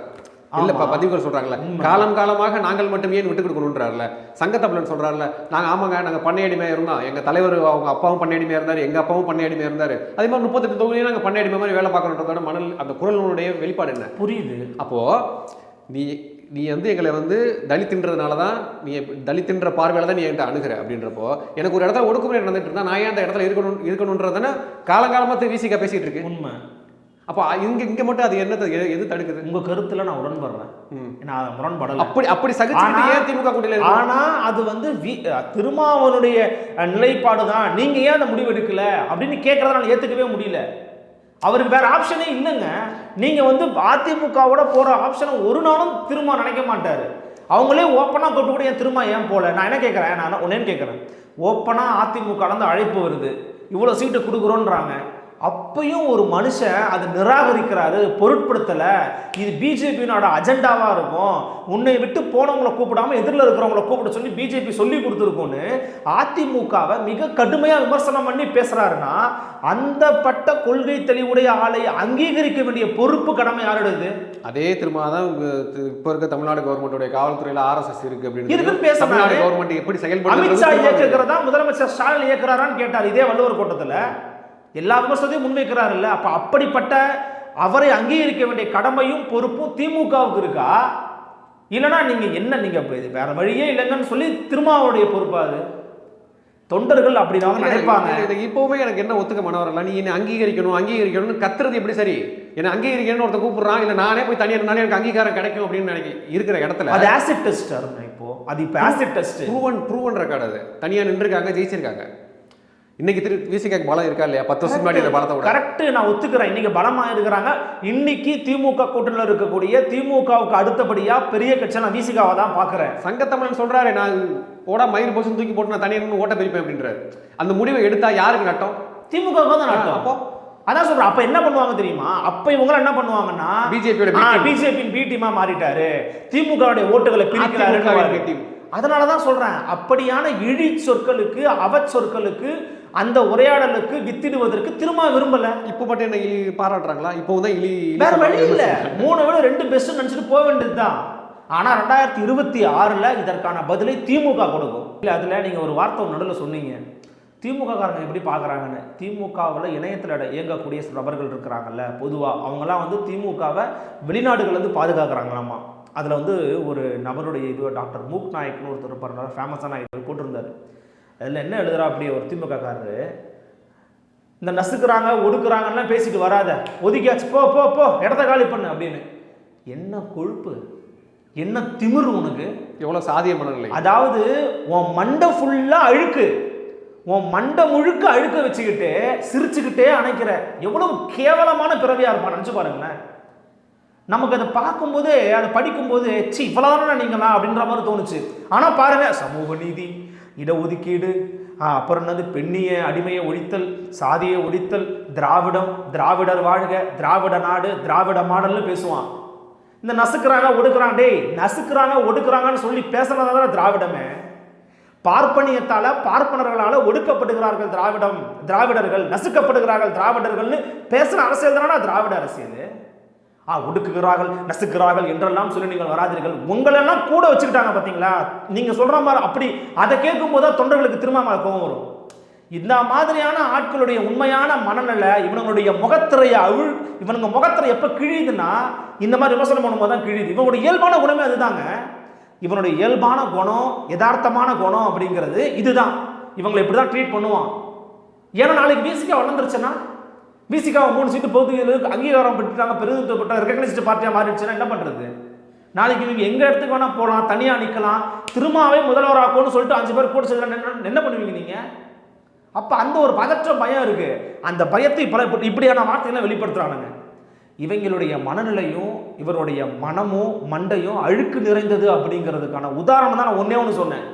இல்லப்பா பதிவுகள் சொல்றாங்கல்ல, காலம் காலமாக நாங்கள் மட்டும் ஏன் விட்டு கொடுக்கணும்ன்றாருல. சங்கத்தமிழன் சொல்றாருல, நாங்க ஆமாங்க நாங்க பண்ணையடிமையா இருந்தோம், எங்க தலைவர் அவங்க அப்பாவும் பண்ணையடிமையா இருந்தாரு, எங்க அப்பாவும் பண்ணையடிமையா இருந்தாரு, அதே மாதிரி 38 தொகுதியும் நாங்க பண்ணையடிமை மாதிரி வேலை பார்க்கணுன்றதோட மணல் அந்த குரலுடைய வெளிப்பாடு என்ன புரியுது. அப்போ நீ வந்து எங்களை வந்து தலித்துன்றதுனால தான், நீ தலித்துன்ற பார்வையில தான் நீ என்கிட்ட அணுகிற அப்படின்றப்போ, எனக்கு ஒரு இடத்துல ஒடுக்குமுறை நடந்துட்டு இருந்தா நான் ஏன் அந்த இடத்துல இருக்கணுன்றதானே காலங்காலமாக வீசிக்க பேசிட்டு இருக்கு. உண்மை. அப்போ இங்க மட்டும் அது என்னத்தை எது தடுக்குது? உங்க கருத்துல நான் உடன்படுறேன், நான் முரண்படல. அப்படி சகிச்சுக்கிட்டு ஏன் திமுக கூட்டணியில்? ஆனா அது வந்து திருமாவனுடைய நிலைப்பாடு தான், நீங்க ஏன் அந்த முடிவு எடுக்கல அப்படின்னு கேட்கறத நான் ஏத்துக்கவே முடியல. அவருக்கு வேற ஆப்ஷனே இல்லைங்க. நீங்க வந்து அதிமுகவோட போற ஆப்ஷனை ஒரு நாளும் திரும்ப நினைக்க மாட்டாரு. அவங்களே ஓப்பனா போட்டு கூட ஏன் திரும்ப ஏன் போல. நான் என்ன கேட்கறேன், நான் ஒன்னேன்னு கேட்கறேன், ஓப்பனா அதிமுக இருந்து அழைப்பு வருது, இவ்வளவு சீட்டு கொடுக்குறோன்றாங்க, அப்பையும் ஒரு மனுஷன் அதை நிராகரிக்கிறாரு, பொருட்படுத்தல, இது பிஜேபியோட அஜெண்டாவா இருக்கும், உன்னை விட்டு போனவங்களை கூப்பிடாம எதிரில் இருக்கிறவங்களை கூப்பிட சொல்லி பிஜேபி சொல்லி கொடுத்துருக்கோன்னு அதிமுகவை மிக கடுமையா விமர்சனம் பண்ணி பேசுறாருன்னா, அந்த பட்ட கொள்கை தெளிவுடைய ஆளை அங்கீகரிக்க வேண்டிய பொறுப்பு கடமை யாருடையது? அதே திரும்ப தான் இப்ப இருக்க தமிழ்நாடு கவர்மெண்டோட காவல்துறையில RSS இருக்கு அப்படின்னு பேச தமிழ்நாடு கவர்மெண்ட் எப்படி செயல்படுது, அமித்ஷா இயக்குறதா முதலமைச்சர் ஸ்டாலின் இயக்குறாரான்னு கேட்டார் இதே வள்ளுவர் கூட்டத்துல. எல்லா விமர்சனத்தையும் முன்வைக்கிறார் இல்ல. அப்ப அப்படிப்பட்ட அவரை அங்கீகரிக்க வேண்டிய கடமையும் பொறுப்பும் திமுகவுக்கு இருக்கா? இல்லைன்னா நீங்க என்ன, நீங்க வேற வழியே இல்லைங்கன்னு சொல்லி திருமாவுடைய பொறுப்பாது? தொண்டர்கள் அப்படிதான் நினைப்பாங்க. இப்பவுமே எனக்கு என்ன ஒத்துக்க மன வரல, நீ என்ன அங்கீகரிக்கணும்னு கத்துறது எப்படி சரி? என்ன அங்கீகரிக்கணும்னு ஒருத்தர் கூப்பிடுறான், இல்ல நானே போய் தனியாக இருந்தாலும் எனக்கு அங்கீகாரம் கிடைக்கும் அப்படின்னு இருக்கிற இடத்துல அது ஆசிட் டெஸ்ட். இப்போ அது இப்போ ஆசிட் டெஸ்ட் ப்ரூவன் ரெக்கார்டு. அது தனியா நின்றுருக்காங்க, ஜெயிச்சிருக்காங்க. இன்னைக்கு விசிகாக்கு பலம் இருக்கா இல்லையா? 10 வருஷம் முன்னாடி அந்த பலத்தை கரெக்ட், நான் ஒத்துக்கிறேன். இன்னைக்கு பலமா இருக்கிறாங்க. இன்னைக்கு திமுக கூட்டணியில் இருக்கக்கூடிய திமுகவுக்கு அடுத்தபடியா பெரிய கட்சி நான் விசிகாவை தான் பாக்குறேன். சங்கத்தமிழன் சொல்றாரு, நான் ஓடா மயிர் போச்சு தூக்கி போட்டு நான் தனியாக ஓட்ட பிரிப்பேன் அப்படின்றாரு. அந்த முடிவை எடுத்தா யாருக்கு நட்டம்? திமுகவுக்கு தான் நட்டம். அப்போ அதான் சொல்றேன், அப்ப என்ன பண்ணுவாங்க தெரியுமா? அப்ப இவங்க என்ன பண்ணுவாங்கன்னா, பிஜேபியின் பி டீமா மாறிட்டாரு, திமுகவுடைய ஓட்டுகளை பிரிக்கிறாரு. அதனாலதான் சொல்றேன், அப்படியான இழி சொற்களுக்கு அவச் சொற்களுக்கு அந்த உரையாடலுக்கு வித்திடுவதற்கு திரும்ப விரும்பல. இப்ப மட்டும் என்ன பாராட்டுறாங்களா? இப்போ தான் வேற வழி இல்ல, 3 விட 2 பெஸ்ட் நினைச்சிட்டு போக வேண்டியதுதான். ஆனா 2026 இதற்கான பதிலை திமுக கொடுக்கும். இல்ல அதுல நீங்க ஒரு வார்த்தை நடுவில் சொன்னீங்க, திமுக காரங்க எப்படி பார்க்குறாங்கன்னு. திமுகவில் இணையத்தில் இயங்கக்கூடிய சில நபர்கள் இருக்கிறாங்கல்ல, பொதுவாக அவங்களாம் வந்து திமுகவை வெளிநாடுகள்லேருந்து பாதுகாக்கிறாங்களாமா. அதில் வந்து ஒரு நபருடைய இது டாக்டர் மூக் நாயக்னு ஒருத்தர் இருப்பார், ஃபேமஸான இது போட்டிருந்தார். அதில் என்ன எழுதுறா, அப்படி ஒரு திமுக காரரு, இந்த நசுக்கிறாங்க ஒடுக்குறாங்கலாம் பேசிட்டு வராத, ஒதுக்கியாச்சு, போ போ போ இடத்த காலி பண்ணு அப்படின்னு. என்ன கொழுப்பு, என்ன திமிரு உனக்கு, எவ்வளோ சாதிய மனநிலை. அதாவது உன் மண்டை ஃபுல்லாக அழுக்கு, உன் மண்டை முழுக்க அழுக்க வச்சுக்கிட்டு சிரிச்சுக்கிட்டே அணைக்கிற, எவ்வளவு கேவலமான பிறவியா இருப்பான் நினச்சி பாருங்களேன். நமக்கு அதை பார்க்கும்போது அதை படிக்கும்போது இவ்வளோதானே நீங்களா அப்படின்ற மாதிரி தோணுச்சு. ஆனால் பாருங்க, சமூக நீதி, இடஒதுக்கீடு, அப்புறம் என்னது பெண்ணிய அடிமையை ஒழித்தல், சாதியை ஒழித்தல், திராவிடம், திராவிடர் வாழ்க, திராவிட நாடு, திராவிட மாடல்னு பேசுவான். இந்த நசுக்கிறாங்க ஒடுக்குறாங்க, டேய் நசுக்கிறாங்க ஒடுக்குறாங்கன்னு சொல்லி பேசுறதால திராவிடமே. பார்ப்பனியத்தால பார்ப்பனர்களால் ஒடுக்கப்படுகிறார்கள் திராவிடர்கள், நசுக்கப்படுகிறார்கள் திராவிடர்கள்னு பேசுகிற அரசியல் தானே திராவிட அரசியல். ஒடுக்குகிறார்கள் நசுக்கிறார்கள் என்றெல்லாம் சொல்லி நீங்கள் வராதீர்கள். உங்களெல்லாம் கூட வச்சுக்கிட்டாங்க பார்த்தீங்களா? நீங்கள் சொல்கிற மாதிரி அப்படி அதை கேட்கும் போது தொண்டர்களுக்கு திரும்ப கோபம் வரும். இந்த மாதிரியான ஆட்களுடைய உண்மையான மனநிலை, இவனுடைய இவனுங்க முகத்திரை எப்போ கிழியுதுன்னா இந்த மாதிரி விமர்சனம் பண்ணும்போது தான் கிழியுது. இவனுடைய இயல்பான குணமே அதுதாங்க. இவனுடைய இயல்பான குணம், யதார்த்தமான குணம் அப்படிங்கிறது இதுதான். இவங்களை இப்படி தான் ட்ரீட் பண்ணுவான். ஏன்னா நாளைக்கு விசிகா வளர்ந்துருச்சுன்னா, விசிகாவை 3 சீட்டு பொதுக்கு அங்கீகாரம் பெற்றுட்டாங்க, பெருந்தப்பட்ட ரெகக்னைஸ்டு பார்ட்டியாக மாறிடுச்சுன்னா என்ன பண்ணுறது? நாளைக்கு இவங்க எங்கள் இடத்துக்கு வேணால் போகலாம், தனியாக நிற்கலாம், திரும்பவே முதல்வராக்கணும்னு சொல்லிட்டு 5 பேர் கூட சேர்ந்து என்ன பண்ணுவீங்க நீங்கள்? அப்போ அந்த ஒரு பயம் இருக்குது. அந்த பயத்தை இப்படியான வார்த்தைகளை வெளிப்படுத்துகிறானுங்க. இவங்களுடைய மனநிலையும் இவருடைய மனமும் மண்டையும் அழுக்கு நிறைந்தது அப்படிங்கிறதுக்கான உதாரணம் தான் நான் ஒன்று சொன்னேன்.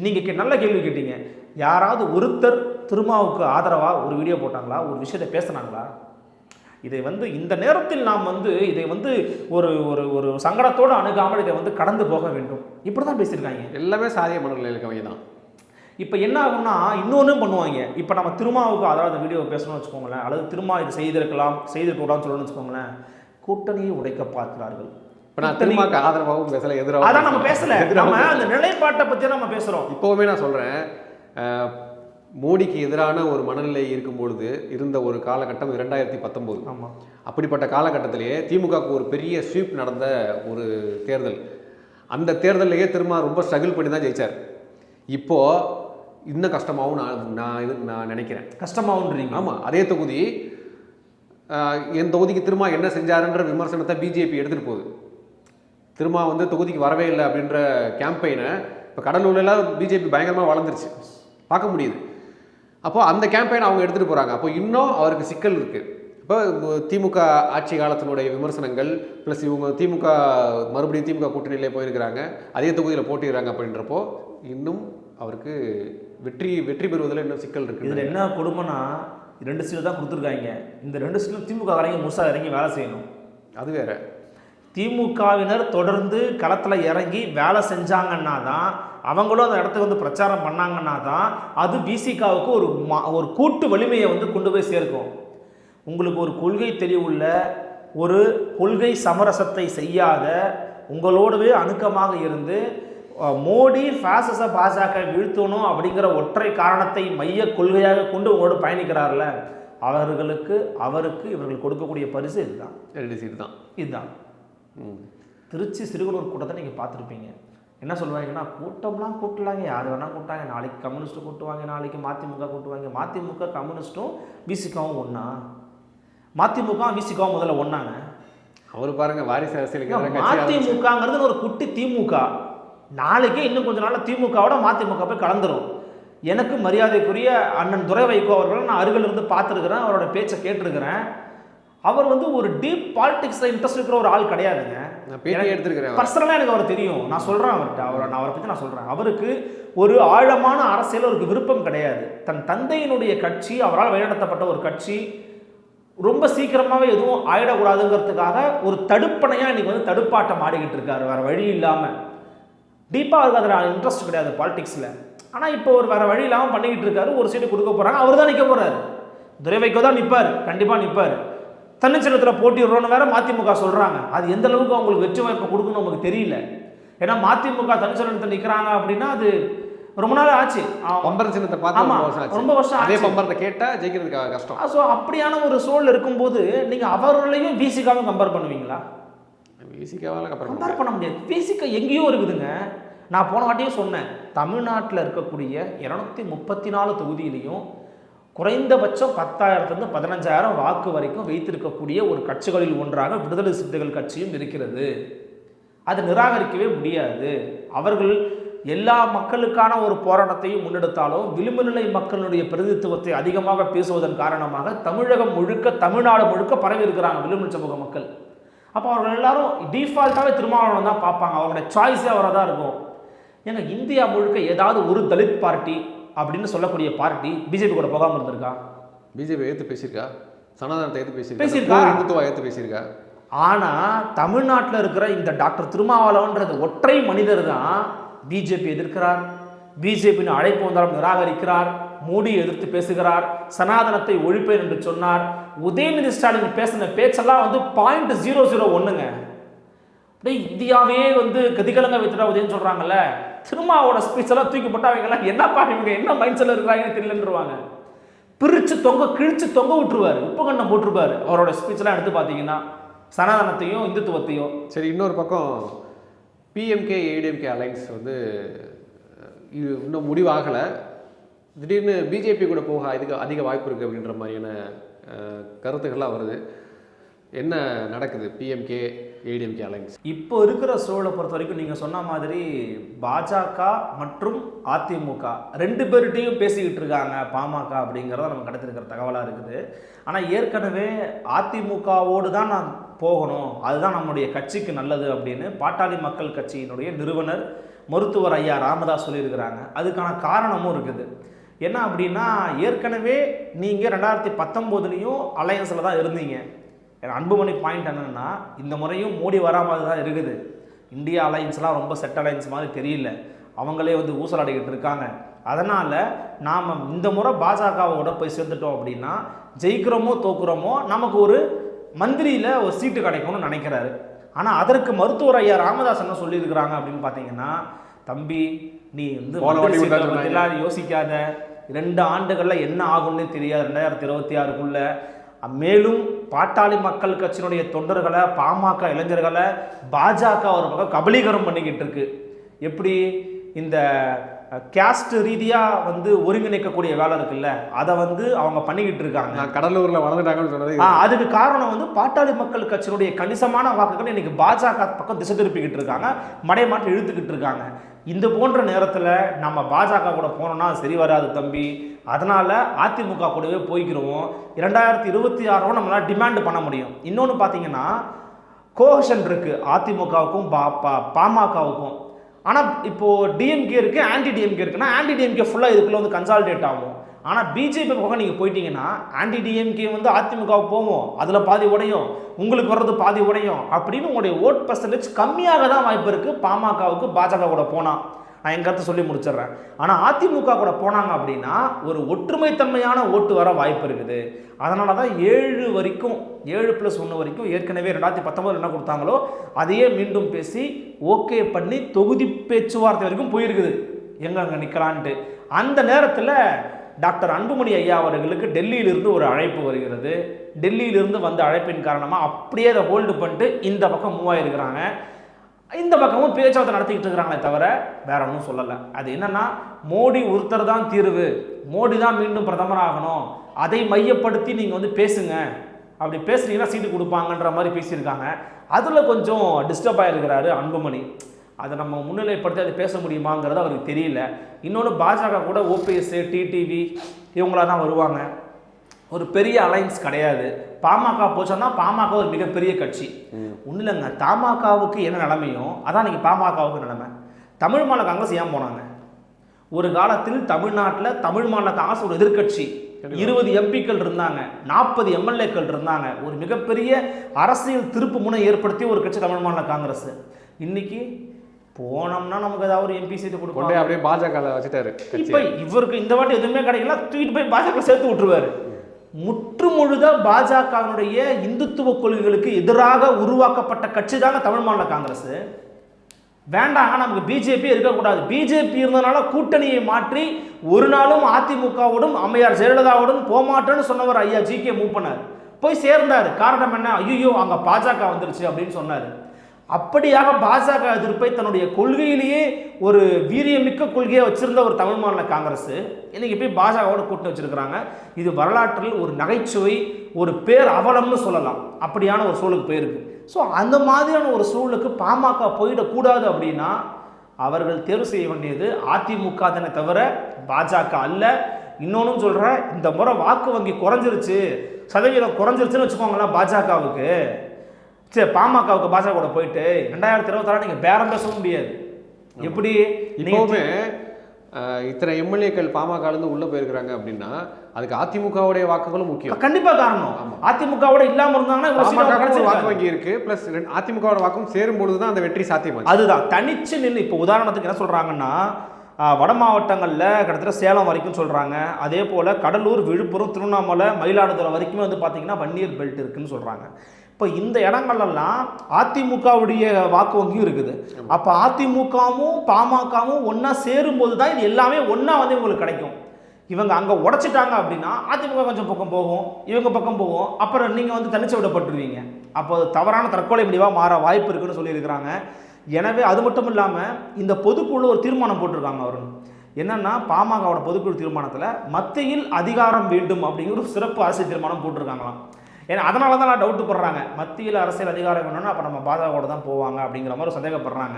நீங்கள் நல்ல கேள்வி கேட்டீங்க. யாராவது ஒருத்தர் திருமாவுக்கு ஆதரவாக ஒரு வீடியோ போட்டாங்களா, ஒரு விஷயத்தை பேசினாங்களா? இதை இந்த நேரத்தில் நாம் இதை ஒரு ஒரு ஒரு சங்கடத்தோடு அணுகாமல் இதை கடந்து போக வேண்டும். இப்படி தான் பேசியிருக்காங்க. எல்லாமே சாதிய மனநிலையில் இருக்கவங்க தான். இப்போ என்ன ஆகும்னா இன்னொன்றும் பண்ணுவாங்க. இப்போ நம்ம திருமாவுக்கு அதாவது வீடியோ பேசணும்னு வச்சுக்கோங்களேன், அல்லது திருமா இது செய்திருக்கக்கூடாதுன்னு சொல்லணும்னு வச்சுக்கோங்களேன், கூட்டணியை உடைக்க பார்க்கிறார்கள். இப்போ நான் திருமாவுக்கு ஆதரவாகவும் பேசலை, எதிராக அதான் நம்ம பேசலை, நம்ம அந்த நிலைப்பாட்டை பற்றி நம்ம பேசுகிறோம். இப்போவுமே நான் சொல்கிறேன், மோடிக்கு எதிரான ஒரு மனநிலை இருக்கும் பொழுது இருந்த ஒரு காலகட்டம் 2019. ஆமாம். அப்படிப்பட்ட காலகட்டத்திலேயே திமுகவுக்கு ஒரு பெரிய ஸ்வீப் நடந்த ஒரு தேர்தல். அந்த தேர்தலையே திரும்ப ரொம்ப ஸ்ட்ரகிள் பண்ணி தான் ஜெயிச்சார். இப்போது இன்னும் கஷ்டமாகவும் நான் நினைக்கிறேன். கஷ்டமாகுன்றீங்க? ஆமாம். அதே தொகுதி என் தொகுதிக்கு திரும்ப என்ன செஞ்சாருன்ற விமர்சனத்தை பிஜேபி எடுத்துகிட்டு போகுது. திரும்ப தொகுதிக்கு வரவே இல்லை அப்படின்ற கேம்பெயினை இப்போ கடலூர்லாம் பிஜேபி பயங்கரமாக வளர்ந்துருச்சு, பார்க்க முடியுது. அப்போ அந்த கேம்பெயினை அவங்க எடுத்துகிட்டு போகிறாங்க. அப்போ இன்னும் அவருக்கு சிக்கல் இருக்குது. இப்போ திமுக ஆட்சி காலத்தினுடைய விமர்சனங்கள் ப்ளஸ் இவங்க மறுபடியும் திமுக கூட்டணியிலே போயிருக்கிறாங்க, அதே தொகுதியில் போட்டிக்கிறாங்க. அப்படின்றப்போ இன்னும் அவருக்கு வெற்றி பெறுவதில் இன்னும் சிக்கல் இருக்குது. இதில் என்ன கொடுமைனா 2 சீட்டு தான் கொடுத்துருக்காங்க. இந்த 2 சீட்டும் திமுக காரங்க முழுசாக இறங்கி வேலை செய்யணும். அது வேற. திமுகவினர் தொடர்ந்து களத்தில் இறங்கி வேலை செஞ்சாங்கன்னா தான், அவங்களும் அந்த இடத்துக்கு பிரச்சாரம் பண்ணாங்கன்னா தான் அது விசிகாவுக்கு ஒரு கூட்டு வலிமையை கொண்டு போய் சேர்க்கும். உங்களுக்கு ஒரு கொள்கை தெளிவுள்ள, ஒரு கொள்கை சமரசத்தை செய்யாத, உங்களோடவே அணுக்கமாக இருந்து மோடி பாசிச பாஜக வீழ்த்தணும் அப்படிங்கிற ஒற்றை காரணத்தை மைய கொள்கையாக கொண்டு உங்களோட பயணிக்கிறார்ல, அவருக்கு இவர்கள் கொடுக்கக்கூடிய பரிசு இதுதான். 2 சீட்டு தான். இதுதான். திருச்சி சிறுகுளூர் கூட்டத்தை நீங்கள் பார்த்துருப்பீங்க. என்ன சொல்லுவாங்கன்னா, கூட்டம்லாம் கூட்டலாங்க, யார் வேணால் கூட்டாங்க, நாளைக்கு கம்யூனிஸ்ட்டு கூட்டுவாங்க, நாளைக்கு மதிமுக கூட்டுவாங்க. மதிமுக கம்யூனிஸ்ட்டும் விசிகாவும் ஒன்றா? மதிமுக விசிகாவும் முதல்ல ஒன்றாங்க. அவர் பாருங்க வாரிசு அரசியலுக்கு மதிமுகங்கிறது ஒரு குட்டி திமுக. நாளைக்கே இன்னும் கொஞ்ச நாள் திமுகவோட மதிமுக போய் கலந்துரும். எனக்கு மரியாதைக்குரிய அண்ணன் துரை வைகோ அவர்கள் நான் அருகில் இருந்து பார்த்துருக்கிறேன், அவரோட பேச்சை கேட்டிருக்கிறேன். அவர் ஒரு டீப் பாலிடிக்ஸில் இன்ட்ரெஸ்ட் இருக்கிற ஒரு ஆள் கிடையாதுங்க. நான் எடுத்துருக்கிறேன் பர்சனலாக, எனக்கு அவர் தெரியும். நான் சொல்கிறேன் அவர்கிட்ட, அவரை பற்றி நான் சொல்கிறேன். அவருக்கு ஒரு ஆழமான அரசியல் அவருக்கு விருப்பம் கிடையாது. தன் தந்தையினுடைய கட்சி, அவரால் வழிநடத்தப்பட்ட ஒரு கட்சி ரொம்ப சீக்கிரமாகவே எதுவும் ஆயிடக்கூடாதுங்கிறதுக்காக ஒரு தடுப்பணையாக இன்றைக்கி தடுப்பாட்டம் ஆடிக்கிட்டு இருக்காரு. வேறு வழி இல்லாமல். டீப்பாக அவருக்கு அதில் இன்ட்ரெஸ்ட் கிடையாது பாலிடிக்ஸில். ஆனால் இப்போ ஒரு வேறு வழி இல்லாமல் பண்ணிக்கிட்டு இருக்காரு. ஒரு சீட்டு கொடுக்க போகிறாங்க, அவர் தான் நிற்க போகிறாரு. துரை வைகோ தான் நிற்பார், கண்டிப்பாக நிற்பார். தன்னிச்சலத்தில் போட்டிடுறோன்னு வேற மதிமுக சொல்கிறாங்க. அது எந்த அளவுக்கு அவங்களுக்கு வெற்றி வாய்ப்பு கொடுக்கணும்னு நமக்கு தெரியல. ஏன்னா மதிமுக தன்னிச்சலத்தில் நிற்கிறாங்க அப்படின்னா அது ரொம்ப நாள் ஆச்சு. பம்பர் சின்னத்தை பார்த்து ரொம்ப வருஷம் அதே பம்பரத்தை கேட்டால் ஜெயிக்கிறதுக்கு கஷ்டம். ஸோ அப்படியான ஒரு சூழல் இருக்கும்போது நீங்கள் அவர்களையும் விசிகாவும் கம்பேர் பண்ணுவீங்களா? விசிகாவால் கம்பேர் பண்ண முடியாது. விசிகா எங்கேயோ இருக்குதுங்க. நான் போன வாட்டியே சொன்னேன், தமிழ்நாட்டில் இருக்கக்கூடிய 234 தொகுதியிலையும் குறைந்தபட்சம் 10,000 15,000 வாக்கு வரைக்கும் வைத்திருக்கக்கூடிய ஒரு கட்சிகளில் ஒன்றாக விடுதலை சிறுத்தைகள் கட்சியும் இருக்கிறது. அது நிராகரிக்கவே முடியாது. அவர்கள் எல்லா மக்களுக்கான ஒரு போராட்டத்தையும் முன்னெடுத்தாலும் விளிம்பு நிலை மக்களுடைய பிரதிநிதித்துவத்தை அதிகமாக பேசுவதன் காரணமாக தமிழகம் முழுக்க, தமிழ்நாடு முழுக்க பரவி இருக்கிறாங்க விளிம்பு சமூக மக்கள். அப்போ அவர்கள் எல்லாரும் டிஃபால்ட்டாகவே திருமாவளவன் தான் பார்ப்பாங்க, அவங்களுடைய சாய்ஸே அவராக தான் இருக்கும். ஏங்க இந்தியா முழுக்க ஏதாவது ஒரு தலித் பார்ட்டி அப்படின்னு சொல்லக்கூடிய பார்ட்டி பிஜேபி கூட போகாமல் இருந்திருக்கா? பிஜேபி எடுத்து பேசியிருக்கா, சனாதனத்தை எடுத்து பேசியிருக்கா, இந்துத்துவா எடுத்து பேசியிருக்கா. ஆனால் தமிழ்நாட்டில் இருக்கிற இந்த டாக்டர் திருமாவளவன்றது ஒற்றை மனிதர் தான் பிஜேபி எதிர்க்கிறார், பிஜேபியின் அழைப்பு வந்தாலும் நிராகரிக்கிறார், மோடியை எதிர்த்து பேசுகிறார், சனாதனத்தை ஒழிப்பேன் என்று சொன்னார். உதயநிதி ஸ்டாலின் பேசின பேச்செல்லாம் வந்து 0.001ங்க. அப்படியே இந்தியாவே வந்து கதிகலங்க வைத்துட்டா உதயன்னு சொல்கிறாங்கல்ல, திருமாவோட ஸ்பீச் எல்லாம் தூக்கிப்பட்டு அவங்கெல்லாம் என்னப்பா இவங்க என்ன மைண்ட் செட்டில் இருக்கிறாங்கன்னு தெரியலன்றுவாங்க. பிரித்து கிழிச்சு தொங்க விட்டுருவார், உப்பு கண்ணம் போட்டிருப்பார் அவரோட ஸ்பீச்செல்லாம் எடுத்து பார்த்தீங்கன்னா, சனாதனத்தையும் இந்துத்துவத்தையும். சரி, இன்னொரு பக்கம் பிஎம்கே ஏடிஎம்கே அலைன்ஸ் வந்து இன்னும் முடிவாகலை, திடீர்னு பிஜேபி கூட போக அதிக வாய்ப்பு இருக்குது அப்படின்ற மாதிரியான கருத்துக்கள்லாம் வருது. என்ன நடக்குது பிஎம்கே ஏடிஎம்கே அலைன்ஸ்? இப்போ இருக்கிற சூழலை பொறுத்த வரைக்கும் நீங்கள் சொன்ன மாதிரி பாஜக மற்றும் அதிமுக ரெண்டு பேர்கிட்டையும் பேசிக்கிட்டு இருக்காங்க பாமக அப்படிங்கிறத நம்ம கிடைத்திருக்கிற தகவலாக இருக்குது. ஆனால் ஏற்கனவே அதிமுகவோடு தான் நான் போகணும், அதுதான் நம்முடைய கட்சிக்கு நல்லது அப்படின்னு பாட்டாளி மக்கள் கட்சியினுடைய நிறுவனர் மருத்துவர் ஐயா ராமதாஸ் சொல்லியிருக்கிறாங்க. அதுக்கான காரணமும் இருக்குது. என்ன அப்படின்னா, ஏற்கனவே நீங்கள் 2019 அலையன்ஸில் தான் இருந்தீங்க. அன்புமணி பாயிண்ட் என்னென்னா, இந்த முறையும் மோடி வராமல் தான் இருக்குது. இந்தியா அலையன்ஸ்லாம் ரொம்ப செட் அலையன்ஸ் மாதிரி தெரியல, அவங்களே வந்து ஊசலாடிக்கிட்டு இருக்காங்க. அதனால் நாம் இந்த முறை பாஜகவோட போய் சேர்ந்துட்டோம் அப்படின்னா ஜெயிக்கிறோமோ தோக்குறோமோ நமக்கு ஒரு மந்திரியில் ஒரு சீட்டு கிடைக்கும்னு நினைக்கிறாரு. ஆனால் அதற்கு மருத்துவர் ஐயா ராமதாஸ் என்ன சொல்லியிருக்கிறாங்க அப்படின்னு பார்த்தீங்கன்னா, தம்பி நீ வந்து எல்லாரும் யோசிக்காத, 2 ஆண்டுகளில் என்ன ஆகும்னு தெரியாது, 2026க்குள்ள. மேலும் பாட்டாளி மக்கள் கட்சியினுடைய தொண்டர்களை, பாமக இளைஞர்களை பாஜக ஒரு பக்கம் கபலீகரம் பண்ணிக்கிட்டு இருக்கு. எப்படி இந்த கேஸ்ட் ரீதியாக வந்து ஒருங்கிணைக்கக்கூடிய வேலை இருக்குல்ல, அதை வந்து அவங்க பண்ணிக்கிட்டு இருக்காங்க. கடலூரில் வளர்ந்துட்டாங்கன்னு சொன்னது அதுக்கு காரணம் வந்து பாட்டாளி மக்கள் கட்சியினுடைய கணிசமான வாக்குகள் இன்னைக்கு பாஜக பக்கம் திசை திருப்பிக்கிட்டு இருக்காங்க, மடைமாற்றி இழுத்துக்கிட்டு இருக்காங்க. இந்த போன்ற நேரத்தில் நம்ம பாஜக கூட போனோம்னா சரி வராது தம்பி, அதனால் அதிமுக கூடவே போய்க்கிறோம். 2026 நம்மளால் டிமாண்ட் பண்ண முடியும். இன்னொன்று பார்த்தீங்கன்னா, கோஹஷன் இருக்குது அதிமுகவுக்கும் பாமகவுக்கும். ஆனால் இப்போது டிஎம்கே இருக்குது, ஆன்டி டிஎம்கே இருக்குன்னா ஆன்டி டிஎம்கே ஃபுல்லாக இதுக்குள்ளே வந்து கன்சாலிடேட் ஆகும். ஆனால் பிஜேபி பக்கம் நீங்கள் போயிட்டீங்கன்னா ஆன்டி டிஎம்கே வந்து அதிமுகவுக்கு போவோம், அதில் பாதி உடையும், உங்களுக்கு வர்றது பாதி உடையும் அப்படின்னு உங்களுடைய ஓட் பர்சன்டேஜ் கம்மியாக தான் வாய்ப்பு இருக்குது பாமகவுக்கு பாஜக கூட போனால். நான் என் கருத்தை சொல்லி முடிச்சிடுறேன். ஆனால் அதிமுக கூட போனாங்க அப்படின்னா ஒரு ஒற்றுமைத்தன்மையான ஓட்டு வர வாய்ப்பு இருக்குது. அதனால தான் 7 வரைக்கும் 7+1 வரைக்கும் ஏற்கனவே 2019 என்ன கொடுத்தாங்களோ அதையே மீண்டும் பேசி ஓகே பண்ணி தொகுதி பேச்சுவார்த்தை வரைக்கும் போயிருக்குது எங்கே நிற்கலான்ட்டு. அந்த நேரத்தில் டாக்டர் அன்புமணி ஐயா அவர்களுக்கு டெல்லியிலிருந்து ஒரு அழைப்பு வருகிறது. டெல்லியிலிருந்து வந்த அழைப்பின் காரணமாக அப்படியே அதை ஹோல்டு பண்ணிட்டு இந்த பக்கம் மூவ் ஆகிருக்கிறாங்க. இந்த பக்கமும் பேச்சுவார்த்தை நடத்திக்கிட்டு இருக்கிறாங்களே தவிர வேற ஒன்றும் சொல்லலை. அது என்னன்னா, மோடி ஒருத்தர் தான் தீர்வு, மோடி தான் மீண்டும் பிரதமர் ஆகணும், அதை மையப்படுத்தி நீங்கள் வந்து பேசுங்க, அப்படி பேசுனீங்கன்னா சீட்டு கொடுப்பாங்கன்ற மாதிரி பேசியிருக்காங்க. அதில் கொஞ்சம் டிஸ்டர்ப் ஆகிருக்கிறாரு அன்புமணி. அதை நம்ம முன்னிலைப்படுத்தி அதை பேச முடியுமாங்கிறது அவருக்கு தெரியல. இன்னொன்று, பாஜக கூட ஓபிஎஸ், டிடிவி இவங்களா தான் வருவாங்க, ஒரு பெரிய அலைன்ஸ் கிடையாது. பாமக போச்சோன்னா பாமக ஒரு மிகப்பெரிய கட்சி. ஒன்றும் இல்லைங்க, தமாகவுக்கு என்ன நிலைமையோ அதான் இன்னைக்கு பாமகவுக்கு நிலைமை. தமிழ் மாநில காங்கிரஸ் ஏன் போனாங்க? ஒரு காலத்தில் தமிழ்நாட்டில் தமிழ் மாநில காங்கிரஸ் ஒரு எதிர்கட்சி, 20 எம்பிக்கள் இருந்தாங்க, 40 எம்எல்ஏக்கள் இருந்தாங்க, ஒரு மிகப்பெரிய அரசியல் திருப்பு முனை ஏற்படுத்தி ஒரு கட்சி தமிழ் மாநில காங்கிரஸ். இன்னைக்கு போனோம்னா நமக்கு ஏதாவது ஒரு எம்பி சீட்டு கொடுப்பாங்க, அப்படியே பாஜக வச்சுட்டாரு. இப்போ இவருக்கு இந்த வாட்டி எதுவுமே கிடைக்கல, தூக்கிட்டு போய் பாஜக சேர்த்து விட்டுருவாரு. முற்றுமுழுதாக பாஜகவினுடைய இந்துத்துவ கொள்கைகளுக்கு எதிராக உருவாக்கப்பட்ட கட்சி தாங்க தமிழ் மாநில காங்கிரஸ். வேண்டாங்க, நமக்கு பிஜேபி இருக்கக்கூடாது. பிஜேபி இருந்ததுனால கூட்டணியை மாற்றி ஒரு நாளும் அதிமுகவோடும் அம்மையார் ஜெயலலிதாவோடும் போமாட்டேன்னு சொன்னவர் ஐயா ஜிகே மூவ் பண்ணார், போய் சேர்ந்தார். காரணம் என்ன? ஐயோ அங்கே பாஜக வந்துருச்சு அப்படின்னு சொன்னார். அப்படியாக பாஜக எதிர்ப்பை தன்னுடைய கொள்கையிலேயே ஒரு வீரியமிக்க கொள்கையை வச்சிருந்த ஒரு தமிழ் மாநில காங்கிரஸ் இன்னைக்கு போய் பாஜகவோட கூட்டணி வச்சிருக்கிறாங்க. இது வரலாற்றில் ஒரு நகைச்சுவை, ஒரு பேர் அவலம்னு சொல்லலாம். அப்படியான ஒரு சூழலுக்கு போயிருக்கு. ஸோ அந்த மாதிரியான ஒரு சூழலுக்கு பாமக போயிடக்கூடாது அப்படின்னா அவர்கள் தேர்வு செய்ய வேண்டியது அதிமுக தானே தவிர பாஜக அல்ல. இன்னொன்னும் சொல்கிறேன், இந்த முறை வாக்கு வங்கி குறைஞ்சிருச்சு, சதவீதம் குறைஞ்சிருச்சுன்னு வச்சுக்கோங்களேன், பாஜகவுக்கு சரி, பாமகவுக்கு பாஜக கூட போயிட்டு 2026 நீங்க பேரம் பேசவும் முடியாது. எப்படி இப்போவுமே இத்தனை எம்எல்ஏக்கள் பாமகலேருந்து உள்ள போயிருக்கிறாங்க அப்படின்னா அதுக்கு அதிமுகவுடைய வாக்குகளும் முக்கியம். கண்டிப்பா காரணம். அதிமுகவோட இல்லாம இருந்தாங்கன்னா பாமக வாக்கு வங்கி இருக்கு, பிளஸ் அதிமுகவோட வாக்கும் சேரும் பொழுதுதான் அந்த வெற்றி சாத்தியமாச்சு. அதுதான் தனிச்சு நின்று. இப்போ உதாரணத்துக்கு என்ன சொல்றாங்கன்னா, வட மாவட்டங்களில் கிட்டத்தட்ட சேலம் வரைக்கும் சொல்கிறாங்க. அதே போல் கடலூர், விழுப்புரம், திருவண்ணாமலை, மயிலாடுதுறை வரைக்குமே வந்து பார்த்திங்கன்னா வன்னியர் பெல்ட் இருக்குதுன்னு சொல்கிறாங்க. இப்போ இந்த இடங்கள்லாம் அதிமுகவுடைய வாக்கு வங்கியும் இருக்குது. அப்போ அதிமுகவும் பாமகவும் ஒன்றா சேரும்போது தான் இது எல்லாமே ஒன்றா வந்து இவங்களுக்கு கிடைக்கும். இவங்க அங்கே உடைச்சிட்டாங்க அப்படின்னா அதிமுக கொஞ்சம் பக்கம் போகும், இவங்க பக்கம் போகும், அப்புறம் நீங்கள் வந்து தனிச்சு விடப்பட்டுருவீங்க. அப்போ தவறான தற்கொலை முடிவாக மாற வாய்ப்பு இருக்குன்னு சொல்லியிருக்கிறாங்க. எனவே அது மட்டும் இல்லாமல் இந்த பொதுக்குழு ஒரு தீர்மானம் போட்டிருக்காங்க. அவர் என்னன்னா, பாமகவோட பொதுக்குழு தீர்மானத்தில் மத்தியில் அதிகாரம் வேண்டும் அப்படிங்கிற ஒரு சிறப்பு அரசியல் தீர்மானம் போட்டிருக்காங்களாம். ஏன்னா அதனால தான் நான் டவுட்டு போடுறாங்க, மத்தியில் அரசியல் அதிகாரம் வேணும்னா அப்போ நம்ம பாஜகவோட தான் போவாங்க அப்படிங்கிற மாதிரி சந்தேகப்படுறாங்க.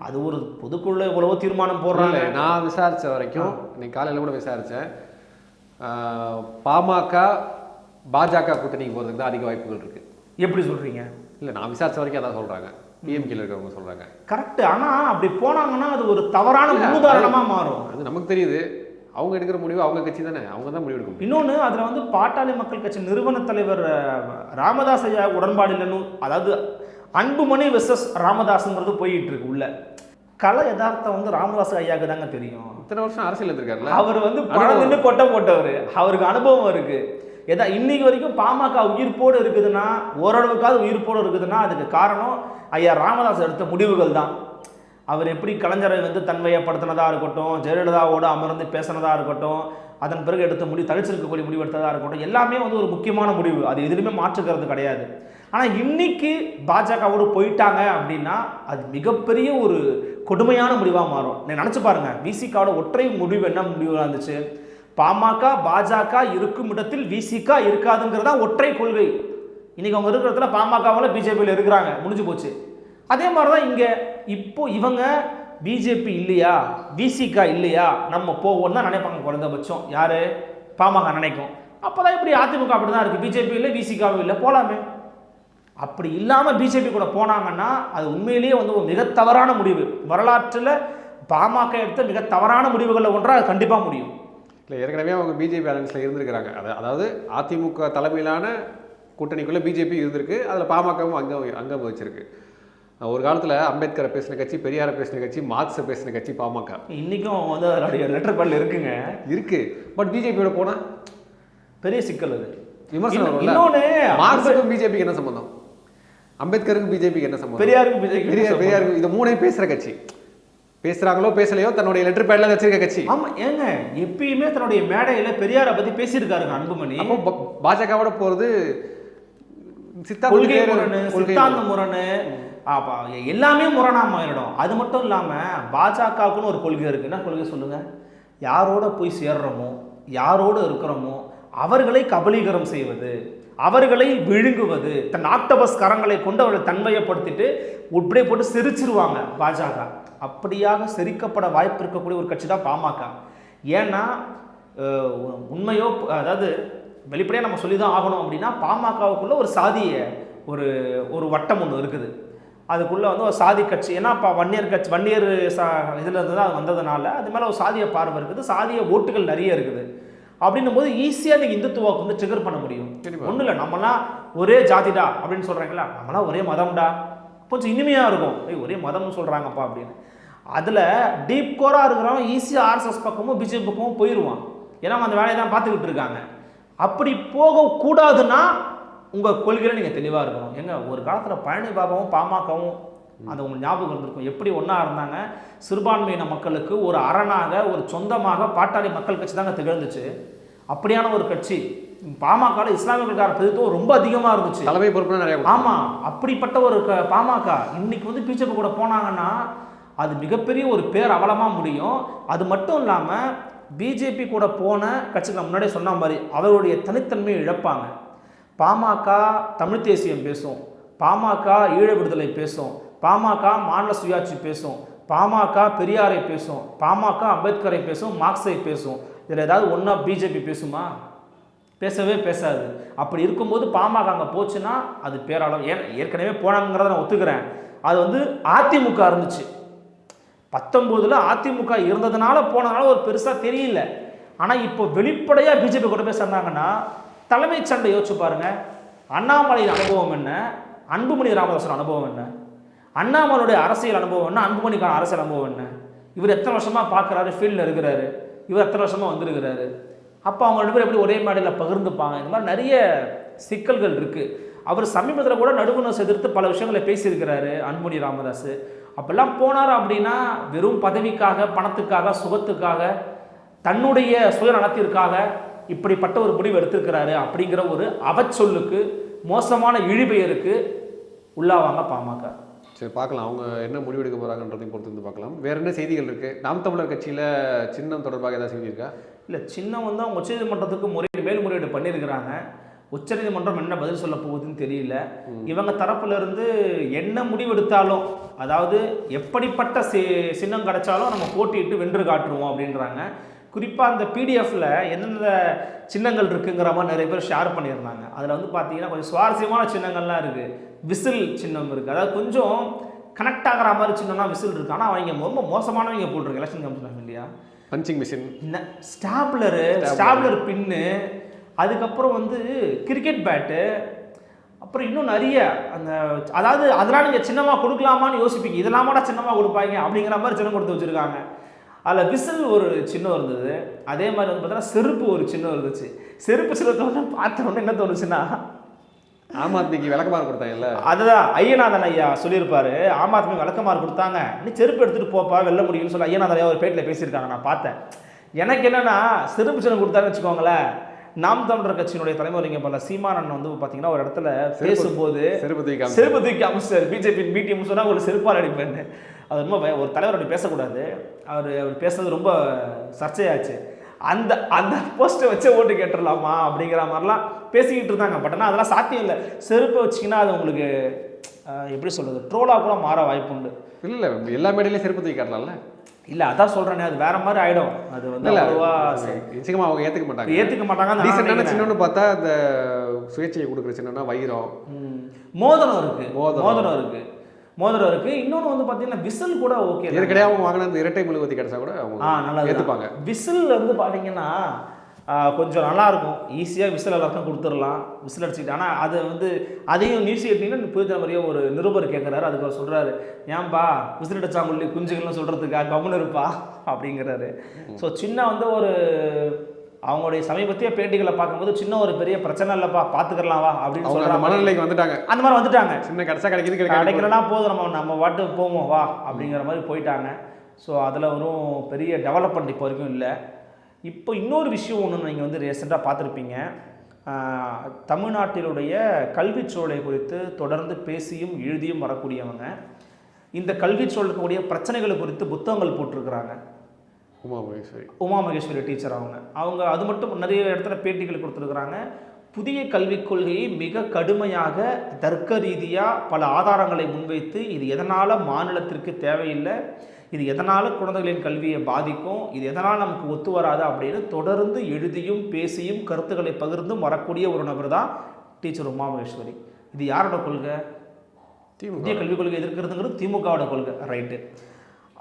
அது ஒரு பொதுக்குழு இவ்வளவோ தீர்மானம் போடுறாங்க. நான் விசாரித்த வரைக்கும், இன்னைக்கு காலையில் கூட விசாரித்தேன், பாமக பாஜக கூட்டணிக்கு போகிறதுக்கு தான் அதிக வாய்ப்புகள் இருக்குது. எப்படி சொல்கிறீங்க? இல்லை, நான் விசாரித்த வரைக்கும் அதான் சொல்கிறாங்க, பிஎம்கேல இருக்கிறவங்க சொல்கிறாங்க. கரெக்ட். ஆனால் அப்படி போனாங்கன்னா அது ஒரு தவறான முன்னுதாரணமாக மாறும். அது நமக்கு தெரியுது. அவங்க எடுக்கிற முடிவு அவங்க கட்சி தானே, அவங்க தான் முடிவு எடுக்கணும். இன்னொன்று, அதில் வந்து பாட்டாளி மக்கள் கட்சி நிறுவன தலைவர் ராமதாஸ் ஐயா உடன்பாடு இல்லைன்னு, அதாவது அன்புமணி வெர்சஸ் ராமதாஸுங்கிறது போயிட்டு இருக்கு உள்ள. கலை யதார்த்தம் வந்து ராமதாஸ் ஐயாவுக்கு தாங்க தெரியும். இத்தனை வருஷம் அரசியல் இருக்காருல்ல, அவர் வந்து பணம் நின்று கொட்டை போட்டவர், அவருக்கு அனுபவம் இருக்கு. இன்னைக்கு வரைக்கும் பாமக உயிர்ப்போடு இருக்குதுன்னா, ஓரளவுக்காவது உயிர்ப்போடு இருக்குதுன்னா அதுக்கு காரணம் ஐயா ராமதாஸ் எடுத்த முடிவுகள் தான். அவர் எப்படி கலைஞரை வந்து தன்மையப்படுத்தினதாக இருக்கட்டும், ஜெயலலிதாவோடு அமர்ந்து பேசினதாக இருக்கட்டும், அதன் பிறகு எடுத்த முடிவு, தனிச்சிருக்கக்கூடிய முடிவு எடுத்ததாக இருக்கட்டும், எல்லாமே வந்து ஒரு முக்கியமான முடிவு. அது எதுலையுமே மாற்றுக்கிறது கிடையாது. ஆனால் இன்னைக்கு பாஜகவோடு போயிட்டாங்க அப்படின்னா அது மிகப்பெரிய ஒரு கொடுமையான முடிவாக மாறும். நீ நினச்சி பாருங்க, விசிகாவோட ஒற்றை முடிவு என்ன முடிவாக இருந்துச்சு? பாமக பாஜக இருக்கும் இடத்தில் விசிக இருக்காதுங்கிறதா ஒற்றை கொள்கை. இன்னைக்கு அவங்க இருக்கிற இடத்துல பாமகவில் பிஜேபியில் இருக்கிறாங்க, முடிஞ்சு போச்சு. அதே மாதிரி தான் இங்கே இப்போ இவங்க பிஜேபி இல்லையா, விசிகா இல்லையா, நம்ம போவோம் தான் நினைப்பாங்க. குறைந்தபட்சம் யார்? பாமக நினைக்கும். அப்போ தான் இப்படி அதிமுக அப்படி தான் இருக்குது, பிஜேபி இல்லை விசிகாவும் இல்லை, போகலாமே. அப்படி இல்லாமல் பிஜேபி கூட போனாங்கன்னா அது உண்மையிலேயே வந்து ஒரு மிக தவறான முடிவு. வரலாற்றில் பாமக எடுத்த மிக தவறான முடிவுகளில் ஒன்றாக அது கண்டிப்பாக முடியும். இல்லை, ஏற்கனவே அவங்க பிஜேபி அலைன்ஸில் இருந்திருக்கிறாங்க. அதாவது அதிமுக தலைமையிலான கூட்டணிக்குள்ளே பிஜேபி இருந்திருக்கு, அதில் பாமகவும் அங்கம் வச்சிருக்கு. ஒரு காலத்தில் அம்பேத்கரை பேசின கட்சி, பெரியாரை பேசின கட்சி, மார்க்ஸை பேசின கட்சி பாமக. இன்றைக்கும் வந்து அதனுடைய லெட்டர் பேடில் இருக்குங்க, இருக்கு. பட் பிஜேபியோட போனால் பெரிய சிக்கல். அது விமர்சனம். இன்னொன்று, மார்க்ஸுக்கும் பிஜேபிக்கு என்ன சம்பந்தம்? அம்பேத்கருக்கு பிஜேபிக்கு என்ன சம்பந்தம்? பெரியாருக்கு இது மூணையும் பேசுகிற கட்சி. பேசுகிறாங்களோ பேசலையோ தன்னுடைய லெட்டர் பேடில் வச்சிருக்க கட்சி. ஆமாம், ஏங்க எப்பயுமே தன்னுடைய மேடையில் பெரியாரை பற்றி பேசியிருக்காருங்க அன்புமணி. அப்போ பாஜகவோட போகிறது சித்தாந்த முரணு, எல்லாமே முரணாக மாறிடும். அது மட்டும் இல்லாமல் பாஜகவுக்குன்னு ஒரு கொள்கை இருக்குது. என்ன கொள்கை சொல்லுங்கள்? யாரோட போய் சேர்றோமோ, யாரோடு இருக்கிறோமோ அவர்களை கபலீகரம் செய்வது, அவர்களை விழுங்குவது, தன் ஆக்டோபஸ் கரங்களை கொண்டு அவர்களை தன்மையப்படுத்திட்டு உட்படை போட்டு சிரிச்சிருவாங்க பாஜக. அப்படியாக செரிக்கப்பட வாய்ப்பு இருக்கக்கூடிய ஒரு கட்சி தான் பாமக. ஏன்னா உண்மையோ, அதாவது வெளிப்படையாக நம்ம சொல்லி தான் ஆகணும் அப்படின்னா, பாமகவுக்குள்ளே ஒரு சாதிய ஒரு வட்டம் ஒன்று இருக்குது. அதுக்குள்ளே வந்து ஒரு சாதி கட்சி. ஏன்னா இப்போ வன்னியர் கட்சி, வன்னியர் இதில் இருந்து தான் அது வந்ததுனால அது மேலே ஒரு சாதிய பார்வை இருக்குது, சாதிய ஓட்டுகள் நிறைய இருக்குது. அப்படின்னும் போது ஈஸியாக நீங்கள் இந்துத்துவாவுக்கு வந்து ட்ரிகர் பண்ண முடியும். ஒன்றும் இல்லை, நம்மளாம் ஒரே ஜாதிடா அப்படின்னு சொல்கிறாங்களா, நம்மளாம் ஒரே மதம்டா, கொஞ்சம் இனிமையாக இருக்கும். ஒரே மதம்னு சொல்கிறாங்கப்பா அப்படின்னு. அதில் டீப் கோராக இருக்கிறவங்க ஈஸியாக ஆர்எஸ்எஸ் பக்கமும் பிஜேபி பக்கமும் போயிடுவான். ஏன்னா அந்த வேலையை தான் பார்த்துக்கிட்டு இருக்காங்க. அப்படி போகக்கூடாதுன்னா உங்கள் கொள்கையில் நீங்கள் தெளிவாக இருக்கணும். எங்க ஒரு காலத்தில் பழனி பாபாவும் பாமகவும் அது உங்களுக்கு ஞாபகம் இருந்திருக்கும், எப்படி ஒன்றா இருந்தாங்க. சிறுபான்மையின மக்களுக்கு ஒரு அரணாக, ஒரு சொந்தமாக பாட்டாளி மக்கள் கட்சி தாங்க திகழ்ந்துச்சு. அப்படியான ஒரு கட்சி பாமக இஸ்லாமியர்களுக்கான பிரதித்துவம் ரொம்ப அதிகமாக இருந்துச்சு, தலைமை பொறுப்பு நிறைய. ஆமாம், அப்படிப்பட்ட ஒரு பாமக இன்னைக்கு வந்து பிஜேபி கூட போனாங்கன்னா அது மிகப்பெரிய ஒரு பேர் அவலமாக முடியும். அது மட்டும் இல்லாமல் பிஜேபி கூட போன கட்சிக்கு முன்னாடியே சொன்ன மாதிரி அவர்களுடைய தனித்தன்மையை இழப்பாங்க. பாமக தமிழ் தேசியம் பேசும், பாமக ஈழ விடுதலை பேசும், பாமக மாநில சுயாட்சி பேசும், பாமக பெரியாரை பேசும், பாமக அம்பேத்கரை பேசும், மார்க்ஸை பேசும். இதில் ஏதாவது ஒன்றா பிஜேபி பேசுமா? பேசவே பேசாது. அப்படி இருக்கும்போது பாமக அங்கே போச்சுன்னா அது பேராளம். ஏற்கனவே போனாங்கிறத நான் ஒத்துக்கிறேன். அது வந்து அதிமுக இருந்துச்சு 19 அதிமுக இருந்ததுனால போனதுனால ஒரு பெருசாக தெரியல. ஆனால் இப்போ வெளிப்படையாக பிஜேபி கூட போய் சொன்னாங்கன்னா தலைமை சண்டை யோசிச்சு பாருங்க. அண்ணாமலையின் அனுபவம் என்ன, அன்புமணி ராமதாசன் அனுபவம் என்ன, அண்ணாமலையுடைய அரசியல் அனுபவம் என்ன, அன்புமணிக்கான அரசியல் அனுபவம் என்ன, இவர் எத்தனை வருஷமாக பார்க்குறாரு, ஃபீல்டில் இருக்கிறாரு, இவர் எத்தனை வருஷமாக வந்திருக்கிறாரு. அப்போ அவங்க 2 பேரும் எப்படி ஒரே மேடையில் பகிர்ந்துப்பாங்க. இந்த மாதிரி நிறைய சிக்கல்கள் இருக்குது. அவர் சமீபத்தில் கூட நடுவுணர்வு எதிர்த்து பல விஷயங்களை பேசியிருக்கிறாரு அன்புமணி ராமதாஸ். அப்பெல்லாம் போனார் அப்படின்னா வெறும் பதவிக்காக, பணத்துக்காக, சுகத்துக்காக, தன்னுடைய சுயநலத்திற்காக இப்படிப்பட்ட ஒரு முடிவு எடுத்திருக்கிறாரு அப்படிங்கிற ஒரு அவச்சொல்லுக்கு, மோசமான இழிபெயருக்கு உள்ளாவாங்க பாமக. சரி, பார்க்கலாம் அவங்க என்ன முடிவு எடுக்க போகிறாங்கன்றதையும் பொறுத்து வந்து பார்க்கலாம். வேறு என்ன செய்திகள் இருக்குது? நாம் தமிழர் கட்சியில் சின்னம் தொடர்பாக ஏதாவது செய்தி இருக்கா? இல்லை, சின்னம் வந்து அவங்க உச்சநீதிமன்றத்துக்கு மேல்முறையீடு பண்ணியிருக்கிறாங்க. உச்சநீதிமன்றம் என்ன பதில் சொல்ல போகுதுன்னு தெரியல. இவங்க தரப்புல இருந்து என்ன முடிவெடுத்தாலும், அதாவது எப்படிப்பட்ட சின்னம் கிடைச்சாலும் நம்ம போட்டியிட்டு வென்று காட்டுருவோம் அப்படின்றாங்க. குறிப்பாக அந்த பிடிஎஃப்ல எந்தெந்த சின்னங்கள் இருக்குங்கிற மாதிரி நிறைய பேர் ஷேர் பண்ணியிருந்தாங்க. அதில் வந்து பார்த்தீங்கன்னா கொஞ்சம் சுவாரஸ்யமான சின்னங்கள்லாம் இருக்குது. விசில் சின்னம் இருக்குது, அதாவது கொஞ்சம் கனெக்ட் ஆகிற மாதிரி சின்னம்னா விசில் இருக்குது. ஆனால் அவங்க ரொம்ப மோசமானவங்க போட்டிருக்கு எலெக்ஷன் கமிஷன் இல்லையா. பஞ்சிங் மிஷின், ஸ்டாப்லர் பின்னு, அதுக்கப்புறம் வந்து கிரிக்கெட் பேட்டு, அப்புறம் இன்னும் நிறைய அந்த, அதாவது அதெல்லாம் நீங்கள் சின்னமாக கொடுக்கலாமான்னு யோசிப்பீங்க. இதெல்லாமாடா சின்னமாக கொடுப்பாங்க அப்படிங்கிற மாதிரி சின்னம் கொடுத்து வச்சுருக்காங்க. அதில் விசில் ஒரு சின்னம் இருந்தது. அதே மாதிரி வந்து பார்த்தீங்கன்னா செருப்பு ஒரு சின்னம் இருந்துச்சு. செருப்பு சின்னத்தோட பார்த்தோன்னே என்ன தோணுச்சுன்னா, ஆம் ஆத்மிக்கு விளக்கமாறு கொடுத்தாங்கல்ல, அதுதான் ஐயநாதன் ஐயா சொல்லியிருப்பாரு. ஆம் ஆத்மி விளக்கமாறு கொடுத்தாங்க, நீ செருப்பு எடுத்துகிட்டு போப்பா வெல்ல முடியும்னு சொல்லி ஐயநாதன் ஐயா ஒரு பேட்டில் பேசியிருக்காங்க. நான் பார்த்தேன். எனக்கு என்னென்னா, செருப்பு சின்னம் கொடுத்தாருன்னு வச்சுக்கோங்களேன், நாம் தமிழர் கட்சியினுடைய தலைமுறைங்க போல சீமானன் வந்து பார்த்தீங்கன்னா ஒரு இடத்துல பேசும்போது செருப்பு தூக்கி அமைச்சார். பிஜேபி பிடிஎம் சொன்னால் ஒரு செருப்பால் அடிப்பேன்னு. அது ரொம்ப ஒரு தலைவர் அப்படி பேசக்கூடாது. அவர் பேசுறது ரொம்ப சர்ச்சையாச்சு. அந்த அந்த போஸ்ட்டை வச்ச ஓட்டு கேட்டுடலாமா அப்படிங்கிற மாதிரிலாம் பேசிக்கிட்டு இருந்தாங்க. பட் ஆனால் அதெல்லாம் சாத்தியம் இல்லை. செருப்பை வச்சிங்கன்னா அது உங்களுக்கு எப்படி சொல்கிறது, ட்ரோலாக கூட மாற வாய்ப்பு உண்டு. இல்லை, எல்லா மேடையிலையும் செருப்பு தூக்கி காட்டலாம்ல. இல்லை, அதான் சொல்கிறேனே, அது வேற மாதிரி ஆகிடும். அது வந்து நிச்சயமாக அவங்க ஏற்றுக்க மாட்டாங்க. சின்னன்னு பார்த்தா அந்த சுயேட்சையை கொடுக்குற சின்னன்னா வைரம், மோதிரம் இருக்குது. இன்னொன்று வந்து பார்த்தீங்கன்னா விசில் கூட ஓகே. ஏற்கனவே அவங்க வாங்கின அந்த இரட்டை மெழுகுவர்த்தி கிடைச்சா கூட அவங்க நல்லா ஏற்றுப்பாங்க. விசில் வந்து பார்த்தீங்கன்னா கொஞ்சம் நல்லாயிருக்கும். ஈஸியாக விசில் எல்லாருக்கும் கொடுத்துடலாம், விசில் அடிச்சுக்கிட்டு. ஆனால் அது வந்து அதையும் நியூஸ் எடுத்தீங்கன்னா புரிஞ்ச மாதிரியே ஒரு நிருபர் கேட்குறாரு. அதுக்கு அவர் சொல்கிறாரு, ஏன்பா விசில் அடிச்சாங்கள்ளி குஞ்சுகள்னு சொல்கிறதுக்காக கம்முன்னு இருப்பா அப்படிங்கிறாரு. ஸோ சின்ன வந்து ஒரு அவங்களுடைய சமீபத்திய பேட்டிகளை பார்க்கும்போது சின்ன ஒரு பெரிய பிரச்சனை இல்லைப்பா, பார்த்துக்கலாம் வா அப்படின்னு சொல்கிற மனநிலைக்கு வந்துட்டாங்க. அந்த மாதிரி வந்துட்டாங்க. சின்ன கிடைச்சா கிடைக்கிறனா போதும், நம்ம வாட்டு போவோம் வா அப்படிங்கிற மாதிரி போயிட்டாங்க. ஸோ அதில் ஒரு பெரிய டெவலப்மெண்ட் இப்போ வரைக்கும் இல்லை. இப்போ இன்னொரு விஷயம் ஒன்று நீங்கள் வந்து ரீசெண்டாக பார்த்துருப்பீங்க. தமிழ்நாட்டினுடைய கல்விச் சூழலை குறித்து தொடர்ந்து பேசியும் எழுதியும் வரக்கூடியவங்க இந்த கல்விச் சூழலுக்குரிய பிரச்சனைகள் குறித்து புத்தகங்கள் போட்டிருக்கிறாங்க. உமா மகேஸ்வரி டீச்சர் அவங்க அது மட்டும் நிறைய இடத்துல பேட்டிகள் கொடுத்துருக்குறாங்க. புதிய கல்விக் கொள்கையை மிக கடுமையாக தர்க்க ரீதியாக பல ஆதாரங்களை முன்வைத்து இது எதனால் மாநிலத்திற்கு தேவையில்லை, இது எதனால் குழந்தைகளின் கல்வியை பாதிக்கும், இது எதனால் நமக்கு ஒத்து வராது அப்படின்னு தொடர்ந்து எழுதியும் பேசியும் கருத்துக்களை பகிர்ந்தும் வரக்கூடிய ஒரு நபர் தான் டீச்சர் உமா மகேஸ்வரி. இது யாரோட கொள்கை? புதிய கல்விக் கொள்கை எதிர்க்கிறதுங்கிறது திமுகவோட கொள்கை, ரைட்டு.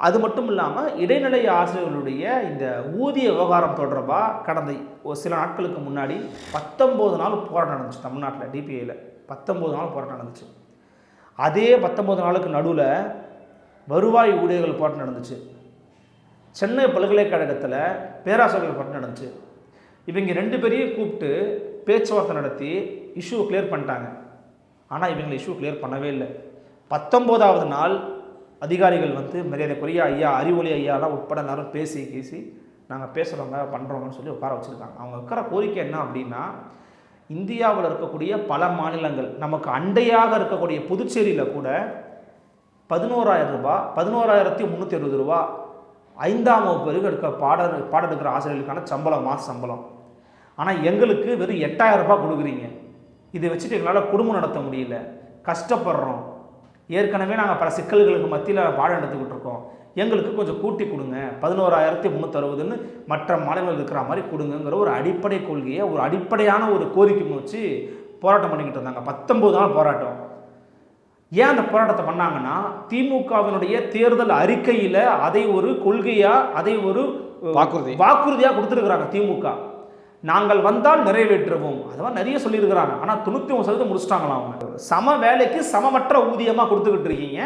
அது மட்டும் இல்லாமல் இடைநிலை ஆசிரியர்களுடைய இந்த ஊதிய விவகாரம் தொடர்பாக கடந்த ஒரு சில நாட்களுக்கு முன்னாடி 19 நாள் போராட்டம் நடந்துச்சு தமிழ்நாட்டில். டிபிஐயில் 19 நாள் போராட்டம் நடந்துச்சு. அதே 19 நாளுக்கு நடுவில் வருவாய் ஊழியர்கள் போராட்டம் நடந்துச்சு. சென்னை பல்கலைக்கழகத்தில் பேராசிரியர்கள் போராட்டம் நடந்துச்சு. இவங்க 2 பேரையும் கூப்பிட்டு பேச்சுவார்த்தை நடத்தி இஷ்யூ கிளியர் பண்ணிட்டாங்க. ஆனால் இவங்களை இஷ்யூ கிளியர் பண்ணவே இல்லை. 19வது நாள் அதிகாரிகள் வந்து மரியாதைக்குரிய ஐயா அறிவொளி ஐயாலாம் உட்பட எல்லாரும் பேசி நாங்கள் பேசுகிறோங்க பண்ணுறோங்கன்னு சொல்லி உட்கார வச்சுருக்காங்க. அவங்க உட்கார கோரிக்கை என்ன அப்படின்னா, இந்தியாவில் இருக்கக்கூடிய பல மாநிலங்கள், நமக்கு அண்டையாக இருக்கக்கூடிய புதுச்சேரியில் கூட 11,000 ரூபாய் 11,360 ரூபா 5ஆம் வகுப்பு வரைக்கும் பாடம் எடுக்கிற ஆசிரியர்களுக்கான சம்பளம், மாத சம்பளம். ஆனால் எங்களுக்கு வெறும் 8,000 ரூபாய் கொடுக்குறீங்க. இதை வச்சுட்டு எங்களால் குடும்பம் நடத்த முடியல, கஷ்டப்படுறோம், ஏற்கனவே நாங்கள் பல சிக்கல்களுக்கு மத்தியில் பாடம் எடுத்துக்கிட்டு இருக்கோம், எங்களுக்கு கொஞ்சம் கூட்டி கொடுங்க, 11,360ன்னு மற்ற மாநிலங்கள் இருக்கிற மாதிரி கொடுங்கிற ஒரு அடிப்படை கொள்கையை, ஒரு அடிப்படையான ஒரு கோரிக்கை வச்சு போராட்டம் பண்ணிக்கிட்டு இருந்தாங்க. 19 நாள் போராட்டம். ஏன் அந்த போராட்டத்தை பண்ணாங்கன்னா, திமுகவினுடைய தேர்தல் அறிக்கையில் அதை ஒரு கொள்கையாக, அதை ஒரு வாக்குறுதியாக கொடுத்துருக்குறாங்க. திமுக நாங்கள் வந்தால் நிறைவேற்றுவோம், அதெல்லாம் நிறைய சொல்லியிருக்கிறாங்க. ஆனால் 99% முடிச்சிட்டாங்களாம் அவங்க. சம வேலைக்கு சமமற்ற ஊதியமாக கொடுத்துக்கிட்டு இருக்கீங்க,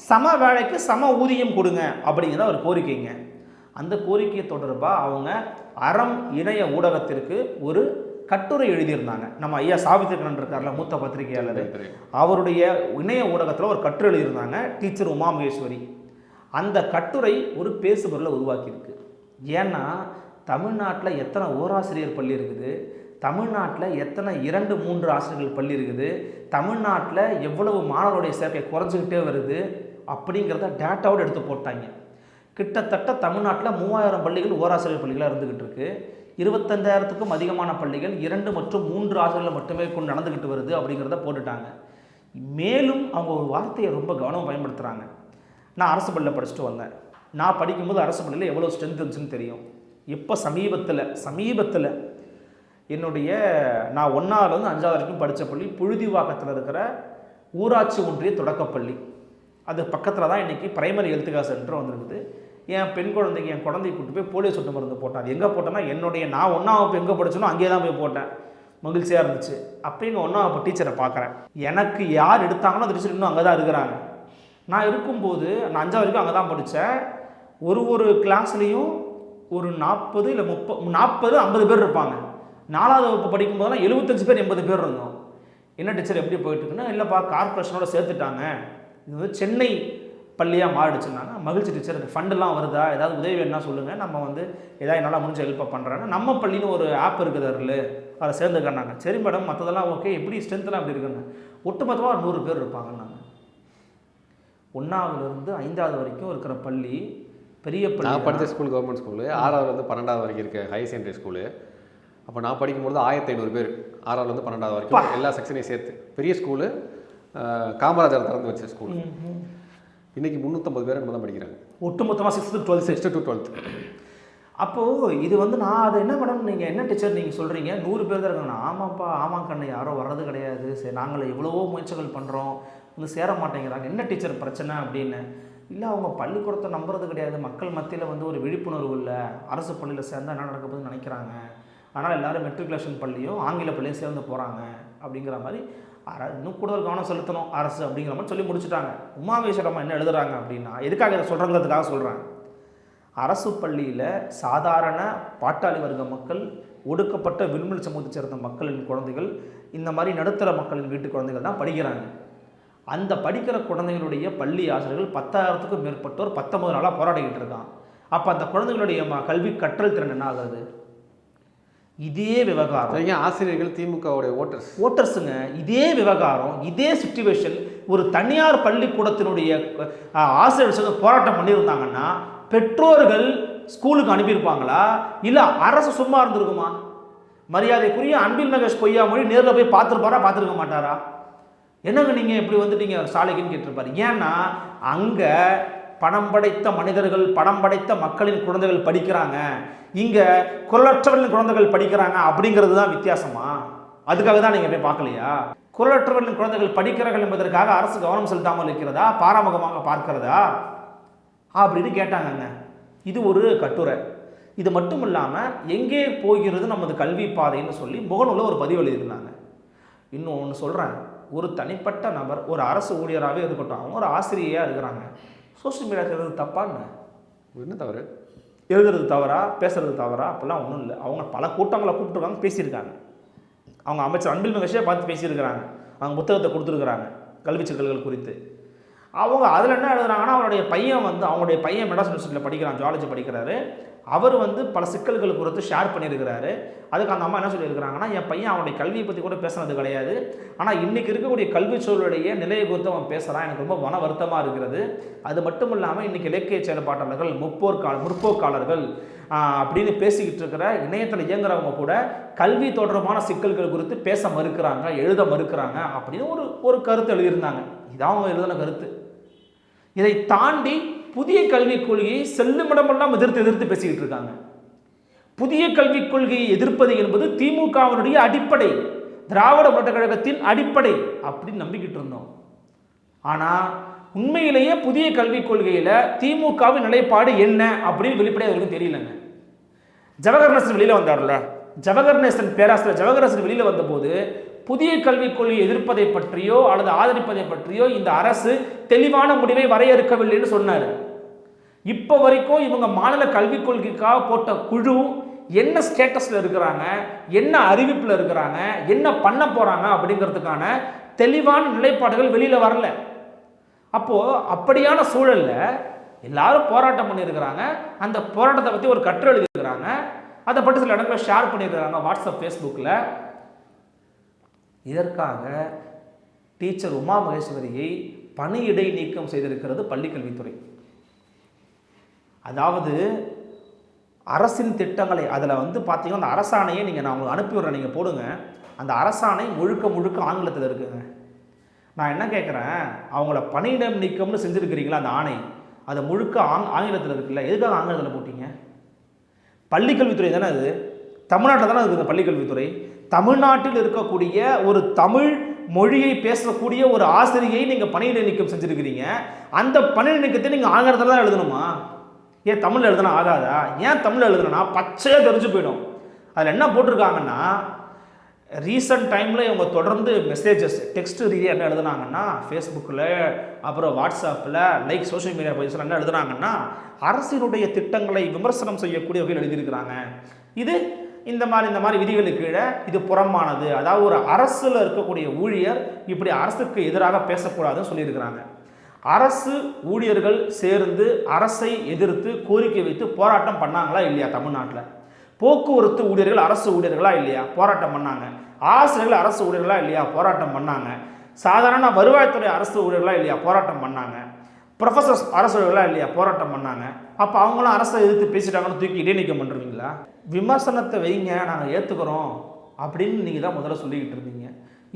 சம வேலைக்கு சம ஊதியம் கொடுங்க அப்படிங்கிறத ஒரு கோரிக்கைங்க. அந்த கோரிக்கை தொடர்பாக அவங்க அறம் இணைய ஊடகத்திற்கு ஒரு கட்டுரை எழுதியிருந்தாங்க. நம்ம ஐயா சாவித்திரன் இருக்கார்ல, மூத்த பத்திரிகையாளர், அவருடைய இணைய ஊடகத்தில் ஒரு கட்டுரை எழுதியிருந்தாங்க, டீச்சர் உமா மகேஸ்வரி. அந்த கட்டுரை ஒரு பேசுபொருளை உருவாக்கியிருக்கு. ஏன்னா தமிழ்நாட்டில் எத்தனை ஓராசிரியர் பள்ளி இருக்குது, தமிழ்நாட்டில் எத்தனை 2-3 ஆசிரியர்கள் பள்ளி இருக்குது, தமிழ்நாட்டில் எவ்வளவு மாணவருடைய சேர்க்கை குறைஞ்சிக்கிட்டே வருது அப்படிங்கிறத டேட்டாவோடு எடுத்து போட்டாங்க. கிட்டத்தட்ட தமிழ்நாட்டில் 3000 பள்ளிகள் ஓராசிரியர் பள்ளிகளாக இருந்துக்கிட்டு இருக்கு. 25,000க்கும் அதிகமான பள்ளிகள் 2 மற்றும் 3 ஆசிரியர்கள் மட்டுமே கொண்டு நடந்துக்கிட்டு வருது அப்படிங்கிறத போட்டுட்டாங்க. மேலும் அவங்க ஒரு வார்த்தையை ரொம்ப கவனமாக பயன்படுத்துகிறாங்க. நான் அரசு பள்ளியில் படிச்சுட்டு வந்தேன். நான் படிக்கும்போது அரசு பள்ளியில் எவ்வளோ ஸ்ட்ரென்த் இருந்துச்சுன்னு தெரியும். இப்போ சமீபத்தில் என்னுடைய நான் 1ஆவதுலேருந்து 5ஆவது வரைக்கும் படித்த பள்ளி புழுதிவாக்கத்தில் இருக்கிற ஊராட்சி ஒன்றிய தொடக்கப்பள்ளி. அது பக்கத்தில் தான் இன்றைக்கி பிரைமரி ஹெல்த் கேர் சென்டர் வந்துருக்குது. என் பெண் குழந்தைக்கு என் குழந்தைய கூப்பிட்டு போய் போலியோ சொட்டு மருந்து போட்டேன். அது எங்கே போட்டேன்னா, நான் 1ஆம் வகுப்பு எங்கே படிச்சனோ அங்கேயே தான் போய் போட்டேன். மகிழ்ச்சியாக இருந்துச்சு. அப்போ எங்கள் 1ஆம் வகுப்பு டீச்சரை பார்க்குறேன். எனக்கு யார் எடுத்தாங்களோ அந்த டீச்சர் இன்னும் அங்கே தான் இருக்கிறாங்க. நான் இருக்கும்போது நான் 5ஆவது வரைக்கும் அங்கே தான் படித்தேன். ஒரு கிளாஸ்லேயும் ஒரு 40 இல்லை 50 பேர் இருப்பாங்க. 4ஆவது வகுப்பு படிக்கும்போதெல்லாம் 75 பேர் 80 பேர் இருந்தோம். என்ன டீச்சர் எப்படி போயிட்டுருக்குன்னா, இல்லைப்பா கார்பரேஷனோட சேர்த்துட்டாங்க, இது வந்து சென்னை பள்ளியாக மாறிடுச்சுன்னாங்க. மகிழ்ச்சி டீச்சர், ஃபண்டெல்லாம் வருதா, ஏதாவது உதவி வேணுன்னா சொல்லுங்கள், நம்ம வந்து ஏதாவது என்னால் முடிஞ்ச ஹெல்ப்பை பண்ணுறேன்னா, நம்ம பள்ளின்னு ஒரு ஆப் இருக்குது அதை சேர்ந்துக்கன்னாங்க. சரி மேடம், மற்றதெல்லாம் ஓகே, எப்படி ஸ்ட்ரென்த்லாம் எப்படி இருக்குன்னு. ஒட்டுமொத்தமாக 100 பேர் இருப்பாங்கன்னாங்க. 1ஆவதுலேருந்து 5ஆவது வரைக்கும் இருக்கிற பள்ளி பெரிய பள்ளி. நான் படித்த ஸ்கூல் கவர்மெண்ட் ஸ்கூலு. 6ஆவதுலேருந்து 12ஆவது வரைக்கும் இருக்க ஹை செகண்டரி ஸ்கூலு. அப்போ நான் படிக்கும்போது 1500 பேர் 6ஆவதுலேருந்து 12ஆவது வரைக்கும் எல்லா செக்ஷனையும் சேர்த்து பெரிய ஸ்கூலு. காமராஜர் திறந்து வச்ச ஸ்கூல். இன்றைக்கி 350 பேர் தான் படிக்கிறாங்க ஒட்டுமொத்தமாக 6th to 12th. அப்போது இது வந்து நான் அதை என்ன மேடம் நீங்கள் என்ன டீச்சர் நீங்கள் சொல்கிறீங்க 100 பேர் தான் இருக்காங்க. ஆமாப்பா, ஆமாம் கண்ணு, யாரும் வர்றது கிடையாது. சரி, நாங்கள் எவ்வளவோ முயற்சிகள் பண்ணுறோம், வந்து சேர மாட்டேங்கிறாங்க, என்ன டீச்சர் பிரச்சனை அப்படின்னு. இல்லை, அவங்க பள்ளிக்கூடத்தை நம்புறது கிடையாது, மக்கள் மத்தியில் வந்து ஒரு விழிப்புணர்வு இல்லை, அரசு பள்ளியில் சேர்ந்தால் என்ன நடக்க போகுதுன்னு நினைக்கிறாங்க, ஆனால் எல்லோரும் மெட்ரிகுலேஷன் பள்ளியும் ஆங்கில பள்ளியும் சேர்ந்து போகிறாங்க அப்படிங்கிற மாதிரி இன்னும் கூடுதல் கவனம் செலுத்தணும் அரசு அப்படிங்கிற மாதிரி சொல்லி முடிச்சுட்டாங்க. உமாமேஸ்வரம்மா என்ன எழுதுகிறாங்க அப்படின்னா, எதுக்காக இதை சொல்கிறதுக்காக சொல்கிறேன். அரசு பள்ளியில் சாதாரண பாட்டாளி வர்க்க மக்கள், ஒடுக்கப்பட்ட விளிம்பு சமூகத்தை சேர்ந்த மக்களின் குழந்தைகள், இந்த மாதிரி நடுத்தர மக்களின் வீட்டு குழந்தைகள் தான் படிக்கிறாங்க. அந்த படிக்கிற குழந்தைகளுடைய பள்ளி ஆசிரியர்கள் 10,000க்கும் மேற்பட்டோர் 19 நாளாக போராடிக்கிட்டு இருக்கான். அப்போ அந்த குழந்தைகளுடைய கல்வி கற்றல் திறன் என்ன ஆகுது? இதே விவகாரம் ஆசிரியர்கள் திமுகவுடைய ஓட்டர்ஸுங்க. இதே விவகாரம், இதே சிச்சுவேஷன் ஒரு தனியார் பள்ளிக்கூடத்தினுடைய ஆசிரியர்கள் போராட்டம் பண்ணியிருந்தாங்கன்னா பெற்றோர்கள் ஸ்கூலுக்கு அனுப்பியிருப்பாங்களா, இல்லை அரசு சும்மா இருந்திருக்குமா? மரியாதைக்குரிய அன்பில் மகேஷ் பொய்யாமொழி நேரில் போய் பார்த்துருக்க மாட்டாரா? என்னங்க நீங்கள் இப்படி வந்துட்டீங்க சாலைக்குன்னு கேட்டிருப்பாரு. ஏன்னா அங்கே பணம் படைத்த மனிதர்கள், பணம் படைத்த மக்களின் குழந்தைகள் படிக்கிறாங்க, இங்கே குரலற்றவர்களின் குழந்தைகள் படிக்கிறாங்க அப்படிங்கிறது தான் வித்தியாசமா? அதுக்காக தான் நீங்கள் போய் பார்க்கலையா? குரலற்றவர்களின் குழந்தைகள் படிக்கிறார்கள் என்பதற்காக அரசு கவனம் செலுத்தாமல் இருக்கிறதா, பாராமுகமாக பார்க்கிறதா அப்படின்னு கேட்டாங்கங்க. இது ஒரு கட்டுரை. இது மட்டும் இல்லாமல் எங்கே போகிறது நமது கல்வி பாதைன்னு சொல்லி முகநூலில் ஒரு பதிவு எழுதியிருந்தாங்க. இன்னும் ஒன்று சொல்கிறேன், ஒரு தனிப்பட்ட நபர், ஒரு அரசு ஊழியராகவே இருக்கட்டும், அவங்க ஒரு ஆசிரியராக இருக்கிறாங்க, சோஷியல் மீடியா எழுதுறது தப்பான்னு என்ன தவறு? எழுதுறது தவறா, பேசுறது தவறா? அப்போல்லாம் ஒன்றும் இல்லை. அவங்க பல கூட்டங்களை கூப்பிட்டுருக்காங்க, பேசியிருக்காங்க. அவங்க அமைச்சர் அன்பில் மகேஷே பார்த்து பேசியிருக்கிறாங்க, அவங்க புத்தகத்தை கொடுத்துருக்குறாங்க கல்வி சிக்கல்கள் குறித்து. அவங்க அதில் என்ன எழுதுறாங்கன்னா, அவங்களுடைய பையன் மெட்ராஸ் யூனிவர்சிட்டியில் படிக்கிறான், ஜுவாலஜி படிக்கிறாரு. அவர் வந்து பல சிக்கல்கள் குறித்து ஷேர் பண்ணியிருக்கிறாரு. அதுக்கு அந்த அம்மா என்ன சொல்லியிருக்கிறாங்கன்னா, என் பையன் அவனுடைய கல்வியை பற்றி கூட பேசுனது கிடையாது, ஆனால் இன்றைக்கி இருக்கக்கூடிய கல்வி சூழலுடைய நிலையை குறித்து அவன் பேசுகிறான், எனக்கு ரொம்ப மன வருத்தமாக இருக்கிறது. அது மட்டும் இல்லாமல் இன்றைக்கி இலக்கிய செயல்பாட்டாளர்கள் முற்போக்காளர்கள் அப்படின்னு பேசிக்கிட்டு இருக்கிற இணையத்தில் இயங்குறவங்க கூட கல்வி தொடர்பான சிக்கல்கள் குறித்து பேச மறுக்கிறாங்க, எழுத மறுக்கிறாங்க அப்படின்னு ஒரு கருத்து எழுதியிருந்தாங்க. இதான் அவங்க எழுதின கருத்து. இதை தாண்டி புதிய கல்விக் கொள்கையை செல்லுமிடமெல்லாம் எதிர்த்து பேசிக்கிட்டு இருக்காங்க. புதிய கல்விக் கொள்கையை எதிர்ப்பது என்பது திமுகவினுடைய அடிப்படை, திராவிட முன்னேற்ற கழகத்தின் அடிப்படை அப்படின்னு நம்பிக்கிட்டு இருந்தோம். ஆனால் உண்மையிலேயே புதிய கல்விக் கொள்கையில் திமுகவின் நிலைப்பாடு என்ன அப்படின்னு வெளிப்படையாக அவர்களுக்கு தெரியலங்க. ஜவஹர்நேசன் வெளியில் வந்தார்ல, பேராசிரியர் ஜவஹர்நேசன் வெளியில் வந்தபோது புதிய கல்விக் கொள்கையை எதிர்ப்பதை பற்றியோ அல்லது ஆதரிப்பதை பற்றியோ இந்த அரசு தெளிவான முடிவை வரையறுக்கவில்லைன்னு சொன்னார். இப்போ வரைக்கும் இவங்க மாநில கல்விக் கொள்கைக்காக போட்ட குழு என்ன ஸ்டேட்டஸில் இருக்கிறாங்க, என்ன அறிவிப்பில் இருக்கிறாங்க, என்ன பண்ண போகிறாங்க அப்படிங்கிறதுக்கான தெளிவான நிலைப்பாடுகள் வெளியில் வரல. அப்போது அப்படியான சூழலில் எல்லாரும் போராட்டம் பண்ணியிருக்கிறாங்க. அந்த போராட்டத்தை பற்றி ஒரு கட்டுரை எழுதியிருக்கிறாங்க. அதை பற்றி சில இடங்களில் ஷேர் பண்ணியிருக்கிறாங்க வாட்ஸ்அப், ஃபேஸ்புக்கில். இதற்காக டீச்சர் உமா மகேஸ்வரியை பணியிடை நீக்கம் செய்திருக்கிறது பள்ளிக்கல்வித்துறை. அதாவது அரசின் திட்டங்களை அதில் வந்து பார்த்தீங்கன்னா அந்த அரசாணையை நான் உங்களுக்கு அனுப்பி விடுறேன், நீங்கள் போடுங்க. அந்த அரசாணை முழுக்க ஆங்கிலத்தில் இருக்குங்க. நான் என்ன கேட்குறேன், அவங்கள பணியிடம் நீக்கம்னு செஞ்சுருக்கிறீங்களா அந்த ஆணை, அது முழுக்க ஆங்கிலத்தில் இருக்குல்ல, எதுக்காக ஆங்கிலத்தில் போட்டீங்க? பள்ளிக்கல்வித்துறை தானே அது, தமிழ்நாட்டில் தானே இருக்குது பள்ளிக்கல்வித்துறை. தமிழ்நாட்டில் இருக்கக்கூடிய ஒரு தமிழ் மொழியை பேசக்கூடிய ஒரு ஆசிரியை நீங்கள் பணியிட நீக்கம் செஞ்சுருக்கிறீங்க. அந்த பணியிட நீக்கத்தை நீங்கள் ஆங்கிலத்தில் தான் எழுதணுமா? ஏன் தமிழில் எழுதுனா ஆகாதா? ஏன் தமிழில் எழுதுனா பச்சையாக தெரிஞ்சு போயிடும். அதில் என்ன போட்டிருக்காங்கன்னா, ரீசன்ட் டைமில் இவங்க தொடர்ந்து மெசேஜஸ் டெக்ஸ்ட் ரீதியாக என்ன எழுதுனாங்கன்னா, ஃபேஸ்புக்கில் அப்புறம் வாட்ஸ்அப்பில் சோஷியல் மீடியா பேஜில் என்ன எழுதுனாங்கன்னா, அரசினுடைய திட்டங்களை விமர்சனம் செய்யக்கூடிய வகையில் எழுதியிருக்கிறாங்க. இது இந்த மாதிரி விதிகளுக்கு கீழே இது புறம்பானது. அதாவது ஒரு அரசில் இருக்கக்கூடிய ஊழியர் இப்படி அரசுக்கு எதிராக பேசக்கூடாதுன்னு சொல்லியிருக்கிறாங்க. அரசு ஊழியர்கள் சேர்ந்து அரசை எதிர்த்து கோரிக்கை வைத்து போராட்டம் பண்ணாங்களா இல்லையா? தமிழ்நாட்டில் போக்குவரத்து ஊழியர்கள் அரசு ஊழியர்களா இல்லையா? போராட்டம் பண்ணாங்க. ஆசிரியர்கள் அரசு ஊழியர்களா இல்லையா? போராட்டம் பண்ணாங்க. சாதாரண வருவாய்த்துறை அரசு ஊழியர்களா இல்லையா? போராட்டம் பண்ணாங்க. ப்ரொஃபஸர்ஸ் அரசு ஊழியர்களா இல்லையா? போராட்டம் பண்ணாங்க. அப்போ அவங்களும் அரசை எதிர்த்து பேசிட்டாங்கன்னு தூக்கி இடைநீக்கம் பண்ணுறீங்களா? விமர்சனத்தை வைங்க, நாங்கள் ஏற்றுக்கிறோம் அப்படின்னு நீங்கள் தான் முதல்ல சொல்லிக்கிட்டு இருந்தீங்க.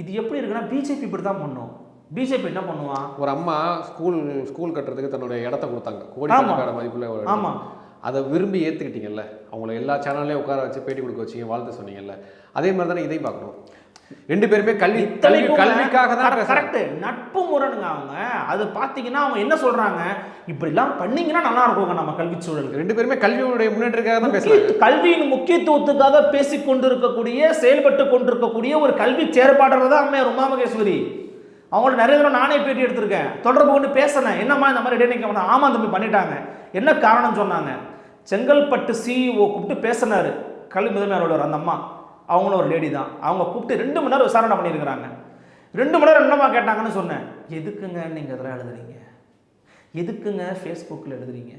இது எப்படி இருக்குன்னா, பிஜேபி இப்படி தான் பண்ணும். பிஜேபி என்ன பண்ணுவான், ஒரு அம்மா ஸ்கூல் கட்டுறதுக்கு தன்னுடைய இடத்த கொடுத்தாங்க, கோடிக்கணக்கான மதிப்புல. ஆமாம், அதை விரும்பி ஏற்றுக்கிட்டீங்கல்ல, அவங்கள எல்லா சேனல்லையும் உட்கார வச்சு பேட்டி கொடுக்க வச்சிங்க, வாழ்த்து சொன்னீங்கல்ல. அதே மாதிரி தானே இதையும் பார்க்கணும். ரெண்டு பேருமே கல்விக்காக தான். கரெக்ட், நட்பு முரணுங்க அவங்க. அது பார்த்தீங்கன்னா அவங்க என்ன சொல்றாங்க, இப்படிலாம் பண்ணீங்கன்னா நல்லா இருக்குங்க நம்ம கல்வி சூழலுக்கு. ரெண்டு பேருமே கல்வியுடைய முன்னேற்றத்துக்காக தான் பேசுறாங்க. கல்வியின் முக்கியத்துவத்துக்காக பேசிக் கொண்டிருக்கக்கூடிய, செயல்பட்டு கொண்டிருக்கக்கூடிய ஒரு கல்வி செயற்பாளர் தான் அம்மையார் உமா மகேஸ்வரி. அவங்களோட நிறைய தடவை நானே பேட்டி எடுத்திருக்கேன், தொடர்பு கொண்டு பேசினேன். என்னம்மா இந்த மாதிரி இடைநீக்கம் பண்ண? ஆமாம் தம்பி பண்ணிட்டாங்க. என்ன காரணம் சொன்னாங்க, செங்கல்பட்டு சிஇஓ கூப்பிட்டு பேசினாரு, கல்வி முதன்மை அலுவலர் அந்த அம்மா, அவங்களும் ஒரு லேடி தான். அவங்க கூப்பிட்டு 2 மணி நேரம் விசாரணை பண்ணியிருக்கிறாங்க. 2 மணி நேரம் என்னம்மா கேட்டாங்கன்னு சொன்னேன். எதுக்குங்க நீங்கள் இதெல்லாம் எழுதுறீங்க? எதுக்குங்க ஃபேஸ்புக்கில் எழுதுறீங்க?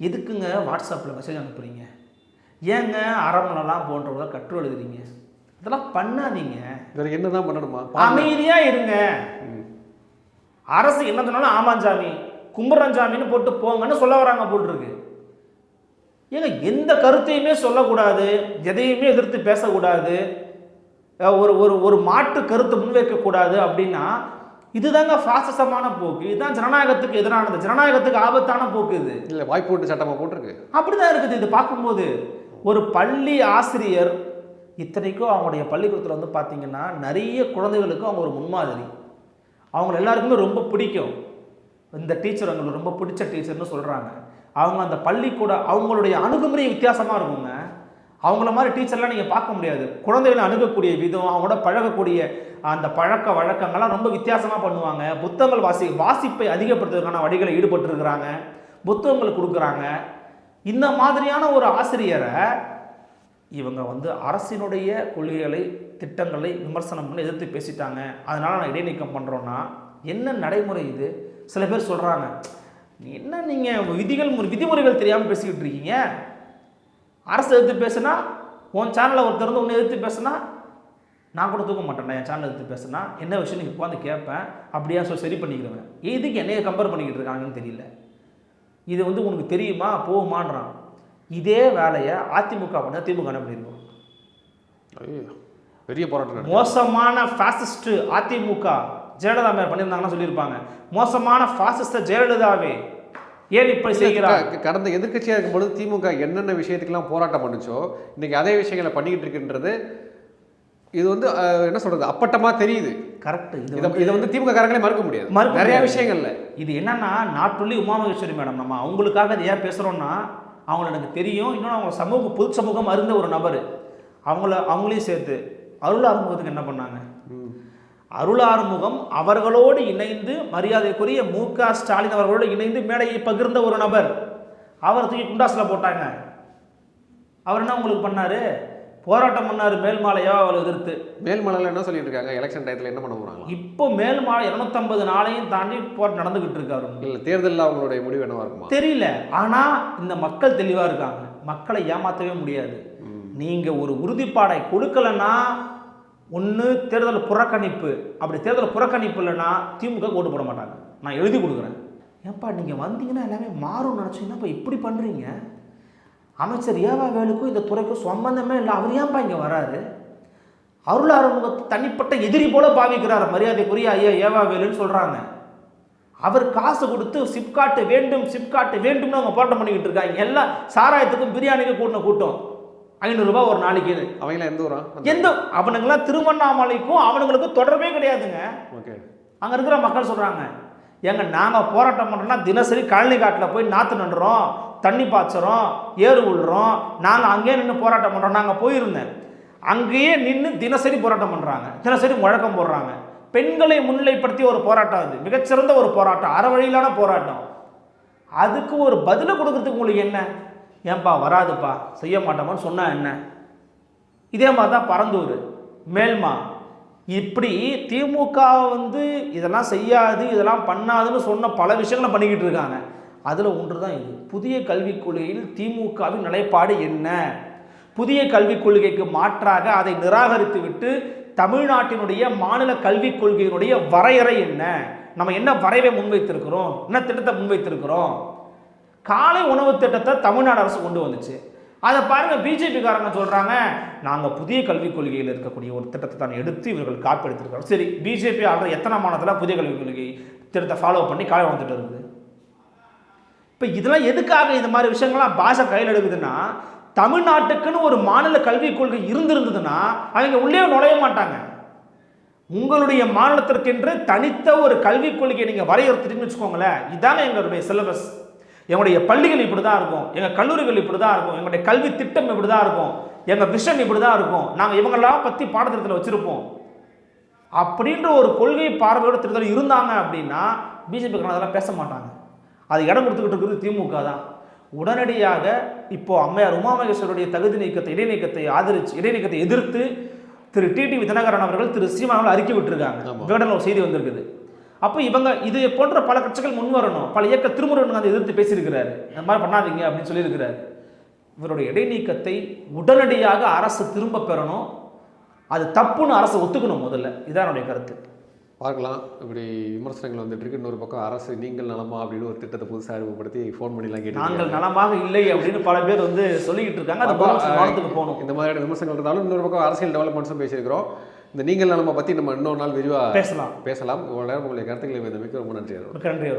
எதுக்குங்க வாட்ஸ்அப்பில் மெசேஜ் அனுப்புறீங்க? ஏங்க அறமலாம் போன்றவங்க கட்டுரை எழுதுறீங்க? இதெல்லாம் பண்ணாதீங்க. வேற என்னதான் பண்ணணுமா? அமைதியா இருங்க. அரசு என்ன சொன்னாலும் ஆமாஞ்சாமி கும்புரஞ்சாமின்னு போட்டு போங்கன்னு சொல்ல வராங்க போல் இருக்கு. ஏங்க எந்த கருத்தையுமே சொல்லக்கூடாது, எதையுமே எதிர்த்து பேசக்கூடாது, ஒரு மாற்று கருத்தை முன்வைக்கக்கூடாது அப்படின்னா இதுதாங்க பாசிசமான போக்கு. இதுதான் ஜனநாயகத்துக்கு எதிரானது, ஜனநாயகத்துக்கு ஆபத்தான போக்கு. இது இல்லை வாய்ப்பு போட்டு சட்டமாக போட்டிருக்கு. அப்படிதான் இருக்குது. இது பார்க்கும்போது ஒரு பள்ளி ஆசிரியர், இத்தனைக்கும் அவங்களுடைய பள்ளிக்கூடத்தில் வந்து பார்த்தீங்கன்னா நிறைய குழந்தைகளுக்கும் அவங்க ஒரு முன்மாதிரி, அவங்க எல்லாருக்குமே ரொம்ப பிடிக்கும். இந்த டீச்சர் அவங்களுக்கு ரொம்ப பிடிச்ச டீச்சர்னு சொல்கிறாங்க. அவங்க அந்த பள்ளிக்கூட அவங்களுடைய அணுகுமுறை வித்தியாசமாக இருக்குங்க. அவங்கள மாதிரி டீச்சர்லாம் நீங்கள் பார்க்க முடியாது. குழந்தைகளை அணுகக்கூடிய விதம், அவங்களோட பழகக்கூடிய அந்த பழக்க வழக்கங்கள்லாம் ரொம்ப வித்தியாசமாக பண்ணுவாங்க. புத்தகங்கள் வாசிப்பை அதிகப்படுத்துவதற்கான வழிகளை ஈடுபட்டுருக்கிறாங்க, புத்தகங்கள் கொடுக்குறாங்க. இந்த மாதிரியான ஒரு ஆசிரியரை இவங்க வந்து அரசினுடைய கொள்கைகளை திட்டங்களை விமர்சனம் பண்ணி எதிர்த்து பேசிட்டாங்க, அதனால் நான் இடைநீக்கம் பண்ணுறோன்னா என்ன நடைமுறை இது? சில பேர் சொல்கிறாங்க, என்ன நீங்கள் விதிமுறைகள் தெரியாமல் பேசிக்கிட்டு இருக்கீங்க, அரசு எதிர்த்து பேசுனா, உன் சேனலில் ஒருத்தர் வந்து உன்னை எதிர்த்து பேசுனா நான் கூட தூக்க மாட்டேன். என் சேனல் எடுத்து பேசுனா என்ன விஷயம் நீங்கள் உட்காந்து கேட்பேன், அப்படியா சொல்லி சரி பண்ணிக்கிறேன். எதுக்கு என்னைய கம்பேர் பண்ணிக்கிட்டு இருக்காங்கன்னு தெரியல. இது வந்து உனக்கு தெரியுமா போகுமான்றான். இதே வேலையை அதிமுக பண்ண திமுக என்ன பண்ணியிருக்கோம்? பெரிய போராட்டம். மோசமான ஃபாசிஸ்ட் அதிமுக ஜெயலலிதா மேல பண்ணியிருந்தாங்கன்னா சொல்லியிருப்பாங்க, மோசமான ஃபாசிஸ்ட ஜெயலலிதாவே ஏன் இப்படி செய்கிறாங்க. கடந்த எதிர்க்கட்சியாக இருக்கும்போது திமுக என்னென்ன விஷயத்துக்கெல்லாம் போராட்டம் பண்ணுச்சோ இன்னைக்கு அதே விஷயங்களை பண்ணிக்கிட்டு இருக்குன்றது இது வந்து என்ன சொல்றது அப்பட்டமா தெரியுது. கரெக்ட். இதை வந்து திமுக காரங்களே மறுக்க முடியாது நிறைய விஷயங்கள்ல. இது என்னன்னா நாட் ஒன்லி உமாமகேஸ்வரி மேடம், நம்ம அவங்களுக்காக அது ஏன் பேசுறோம்னா அவங்கள எனக்கு தெரியும். இன்னொன்று அவங்க சமூக பொது சமூகம் அறிந்த ஒரு நபர். அவங்களையும் சேர்த்து அருள் ஆறுமுகத்துக்கு என்ன பண்ணாங்க? அருள் ஆறுமுகம் அவர்களோடு இணைந்து மரியாதைக்குரிய மு.க. ஸ்டாலின் அவர்களோடு இணைந்து மேடையை பகிர்ந்த ஒரு நபர். அவர் தூக்கி குண்டாசில் போட்டாங்க. அவர் என்ன உங்களுக்கு பண்ணாரு? போராட்டம் பண்ணாரு மேல்மாலையா அவளை எதிர்த்து. மேல்மலையில் என்ன சொல்லிட்டு இருக்காங்க? எலெக்ஷன் டயத்தில் என்ன பண்ண போறாங்க? இப்போ மேல்மாலை 250 நாளையும் தாண்டி போராட்டம் நடந்துகிட்டு இருக்காரு. இல்லை தேர்தலில் அவங்களுடைய முடிவு என்னவா இருக்குமா தெரியல. ஆனால் இந்த மக்கள் தெளிவாக இருக்காங்க. மக்களை ஏமாற்றவே முடியாது. நீங்கள் ஒரு உறுதிப்பாடை கொடுக்கலன்னா ஒன்று தேர்தல் புறக்கணிப்பு. அப்படி தேர்தல் புறக்கணிப்பு இல்லைன்னா திமுக ஓட்டு போட மாட்டாங்க. நான் எழுதி கொடுக்குறேன். ஏப்பா நீங்கள் வந்தீங்கன்னா எல்லாமே மாறும்னு நினச்சிங்கன்னா இப்போ இப்படி பண்ணுறீங்க. அமைச்சர் ஏவா வேலுக்கும் இந்த துறைக்கும் சம்பந்தமே இல்லை. அவர் ஏன்பா இங்கே வராரு? அருள் ஆறுமுகத்தை தனிப்பட்ட எதிரி போல பாவிக்கிறார் மரியாதைக்குரிய ஐயா ஏவா வேலுன்னு சொல்கிறாங்க. அவர் காசு கொடுத்து சிப்காட்டு வேண்டும் சிப்காட்டு வேண்டும்னு அவங்க போராட்டம் பண்ணிக்கிட்டு இருக்காங்க. எல்லாம் சாராயத்துக்கும் பிரியாணிக்கும் கூட்டின கூட்டம் 500 ரூபாய் ஒரு நாளைக்கு. அவங்களாம் எந்த ஊரா? அவனுங்களாம் திருவண்ணாமலைக்கும் அவனுங்களுக்கும் தொடர்பே கிடையாதுங்க. அங்கே இருக்கிற மக்கள் சொல்கிறாங்க, ஏங்க நாங்கள் போராட்டம் பண்ணுறோம்னா தினசரி கழனி காட்டில் போய் நாற்று நடுறோம், தண்ணி பாய்ச்சறோம், ஏறு விழுறோம். நாங்கள் அங்கேயே நின்று போராட்டம் பண்ணுறோம். நாங்கள் போயிருந்தேன், அங்கேயே நின்று தினசரி போராட்டம் பண்ணுறாங்க, தினசரி முழக்கம் போடுறாங்க. பெண்களை முன்னிலைப்படுத்தி ஒரு போராட்டம், அது மிகச்சிறந்த ஒரு போராட்டம், அறவழியிலான போராட்டம். அதுக்கு ஒரு பதிலை கொடுக்கறதுக்கு உங்களுக்கு என்ன? ஏன்பா வராதுப்பா செய்ய மாட்டோமான்னு சொன்னா என்ன? இதே மாதிரி தான் பரந்தூர், மேல்மா. இப்படி திமுக வந்து இதெல்லாம் செய்யாது இதெல்லாம் பண்ணாதுன்னு சொன்ன பல விஷயங்களை பண்ணிக்கிட்டு இருக்காங்க. அதில் ஒன்று தான் இது. புதிய கல்விக் கொள்கையில் திமுகவின் நிலைப்பாடு என்ன? புதிய கல்விக் கொள்கைக்கு மாற்றாக அதை நிராகரித்து விட்டு தமிழ்நாட்டினுடைய மாநில கல்விக் கொள்கையினுடைய வரையறை என்ன? நம்ம என்ன வரைவை முன்வைத்திருக்கிறோம், என்ன திட்டத்தை முன்வைத்திருக்கிறோம்? காலை உணவு திட்டத்தை தமிழ்நாடு அரசு கொண்டு வந்துச்சு. அதை பாருங்க, பிஜேபி காரங்க சொல்றாங்க நாங்கள் புதிய கல்விக் கொள்கையில் இருக்கக்கூடிய ஒரு திட்டத்தை தான் எடுத்து இவர்கள் காப்பி எடுத்திருக்காங்க. சரி, பிஜேபி ஆல்ரெடி எத்தனை மாநிலத்தில் புதிய கல்விக் கொள்கை திட்டத்தை ஃபாலோ பண்ணி காலை உணவு திட்டம் இருக்குது. இப்போ இதெல்லாம் எதுக்காக இந்த மாதிரி விஷயங்கள்லாம் பாஷை கையில் எடுக்குதுன்னா, தமிழ்நாட்டுக்குன்னு ஒரு மாநில கல்விக் கொள்கை இருந்திருந்ததுன்னா அவங்க உள்ளே நுழைய மாட்டாங்க. உங்களுடைய மாநிலத்திற்கென்று தனித்த ஒரு கல்விக் கொள்கையை நீங்கள் வரையறுத்துட்டீங்கன்னு வச்சுக்கோங்களேன், இதாங்க எங்களுடைய சிலபஸ், எங்களுடைய பள்ளிகள் இப்படி தான் இருக்கும், எங்கள் கல்லூரிகள் இப்படி தான் இருக்கும், எங்களுடைய கல்வி திட்டம் இப்படி தான் இருக்கும், எங்கள் விஷன் இப்படி தான் இருக்கும், நாங்கள் இவங்கெல்லாம் பற்றி பாடத்திட்டத்தில் வச்சுருப்போம் அப்படின்ற ஒரு கொள்கை பார்வையோட திட்டத்தில் இருந்தாங்க அப்படின்னா பிஜேபி அதெல்லாம் பேச மாட்டாங்க. அது இடம் கொடுத்துக்கிட்டு இருக்கிறது திமுக தான். உடனடியாக இப்போ அம்மையார் உமாமகேஸ்வருடைய தகுதி நீக்கத்தை இடைநீக்கத்தை ஆதரித்து இடைநீக்கத்தை எதிர்த்து திரு டிடிவி தினகரன் அவர்கள் திரு சீமான் அவர்கள் அறிக்கை விட்டுருக்காங்க. விகடனில் ஒரு செய்தி வந்திருக்குது. அப்போ இவங்க இது போன்ற பல கட்சிகள் முன் வரணும். பல இயக்க திருமுருகன் அதை எதிர்த்து பேசியிருக்கிறாரு, இந்த மாதிரி பண்ணாதீங்க அப்படின்னு சொல்லியிருக்கிறாரு. இவருடைய இடைநீக்கத்தை உடனடியாக அரசு திரும்ப பெறணும். அது தப்புன்னு அரசு ஒத்துக்கணும் முதல்ல. இதான் என்னுடைய கருத்து. பார்க்கலாம், இப்படி விமர்சனங்கள் வந்துட்டு இருக்கு. இன்னொரு பக்கம் அரசு நீங்கள் நலமா அப்படின்னு ஒரு திட்டத்தை புதுசாக அறிமுகப்படுத்தி ஃபோன் பண்ணிலாம் கேட்டு நாங்கள் நலமாக இல்லை அப்படின்னு பல பேர் வந்து சொல்லிக்கிட்டு இருக்காங்க. அது கவனத்துக்கு போகணும். இந்த மாதிரியான விமர்சனங்கள் இருந்தாலும் இன்னொரு பக்கம் அரசியல் டெவலப்மெண்ட்ஸும் பேசியிருக்கிறோம். இந்த நீங்கள் நலமை பற்றி நம்ம இன்னொரு நாள் விரிவாக பேசலாம். இவ்வளோ நேரம் உங்களுடைய கருத்துக்களை மிக்க ரொம்ப நன்றி. நன்றி.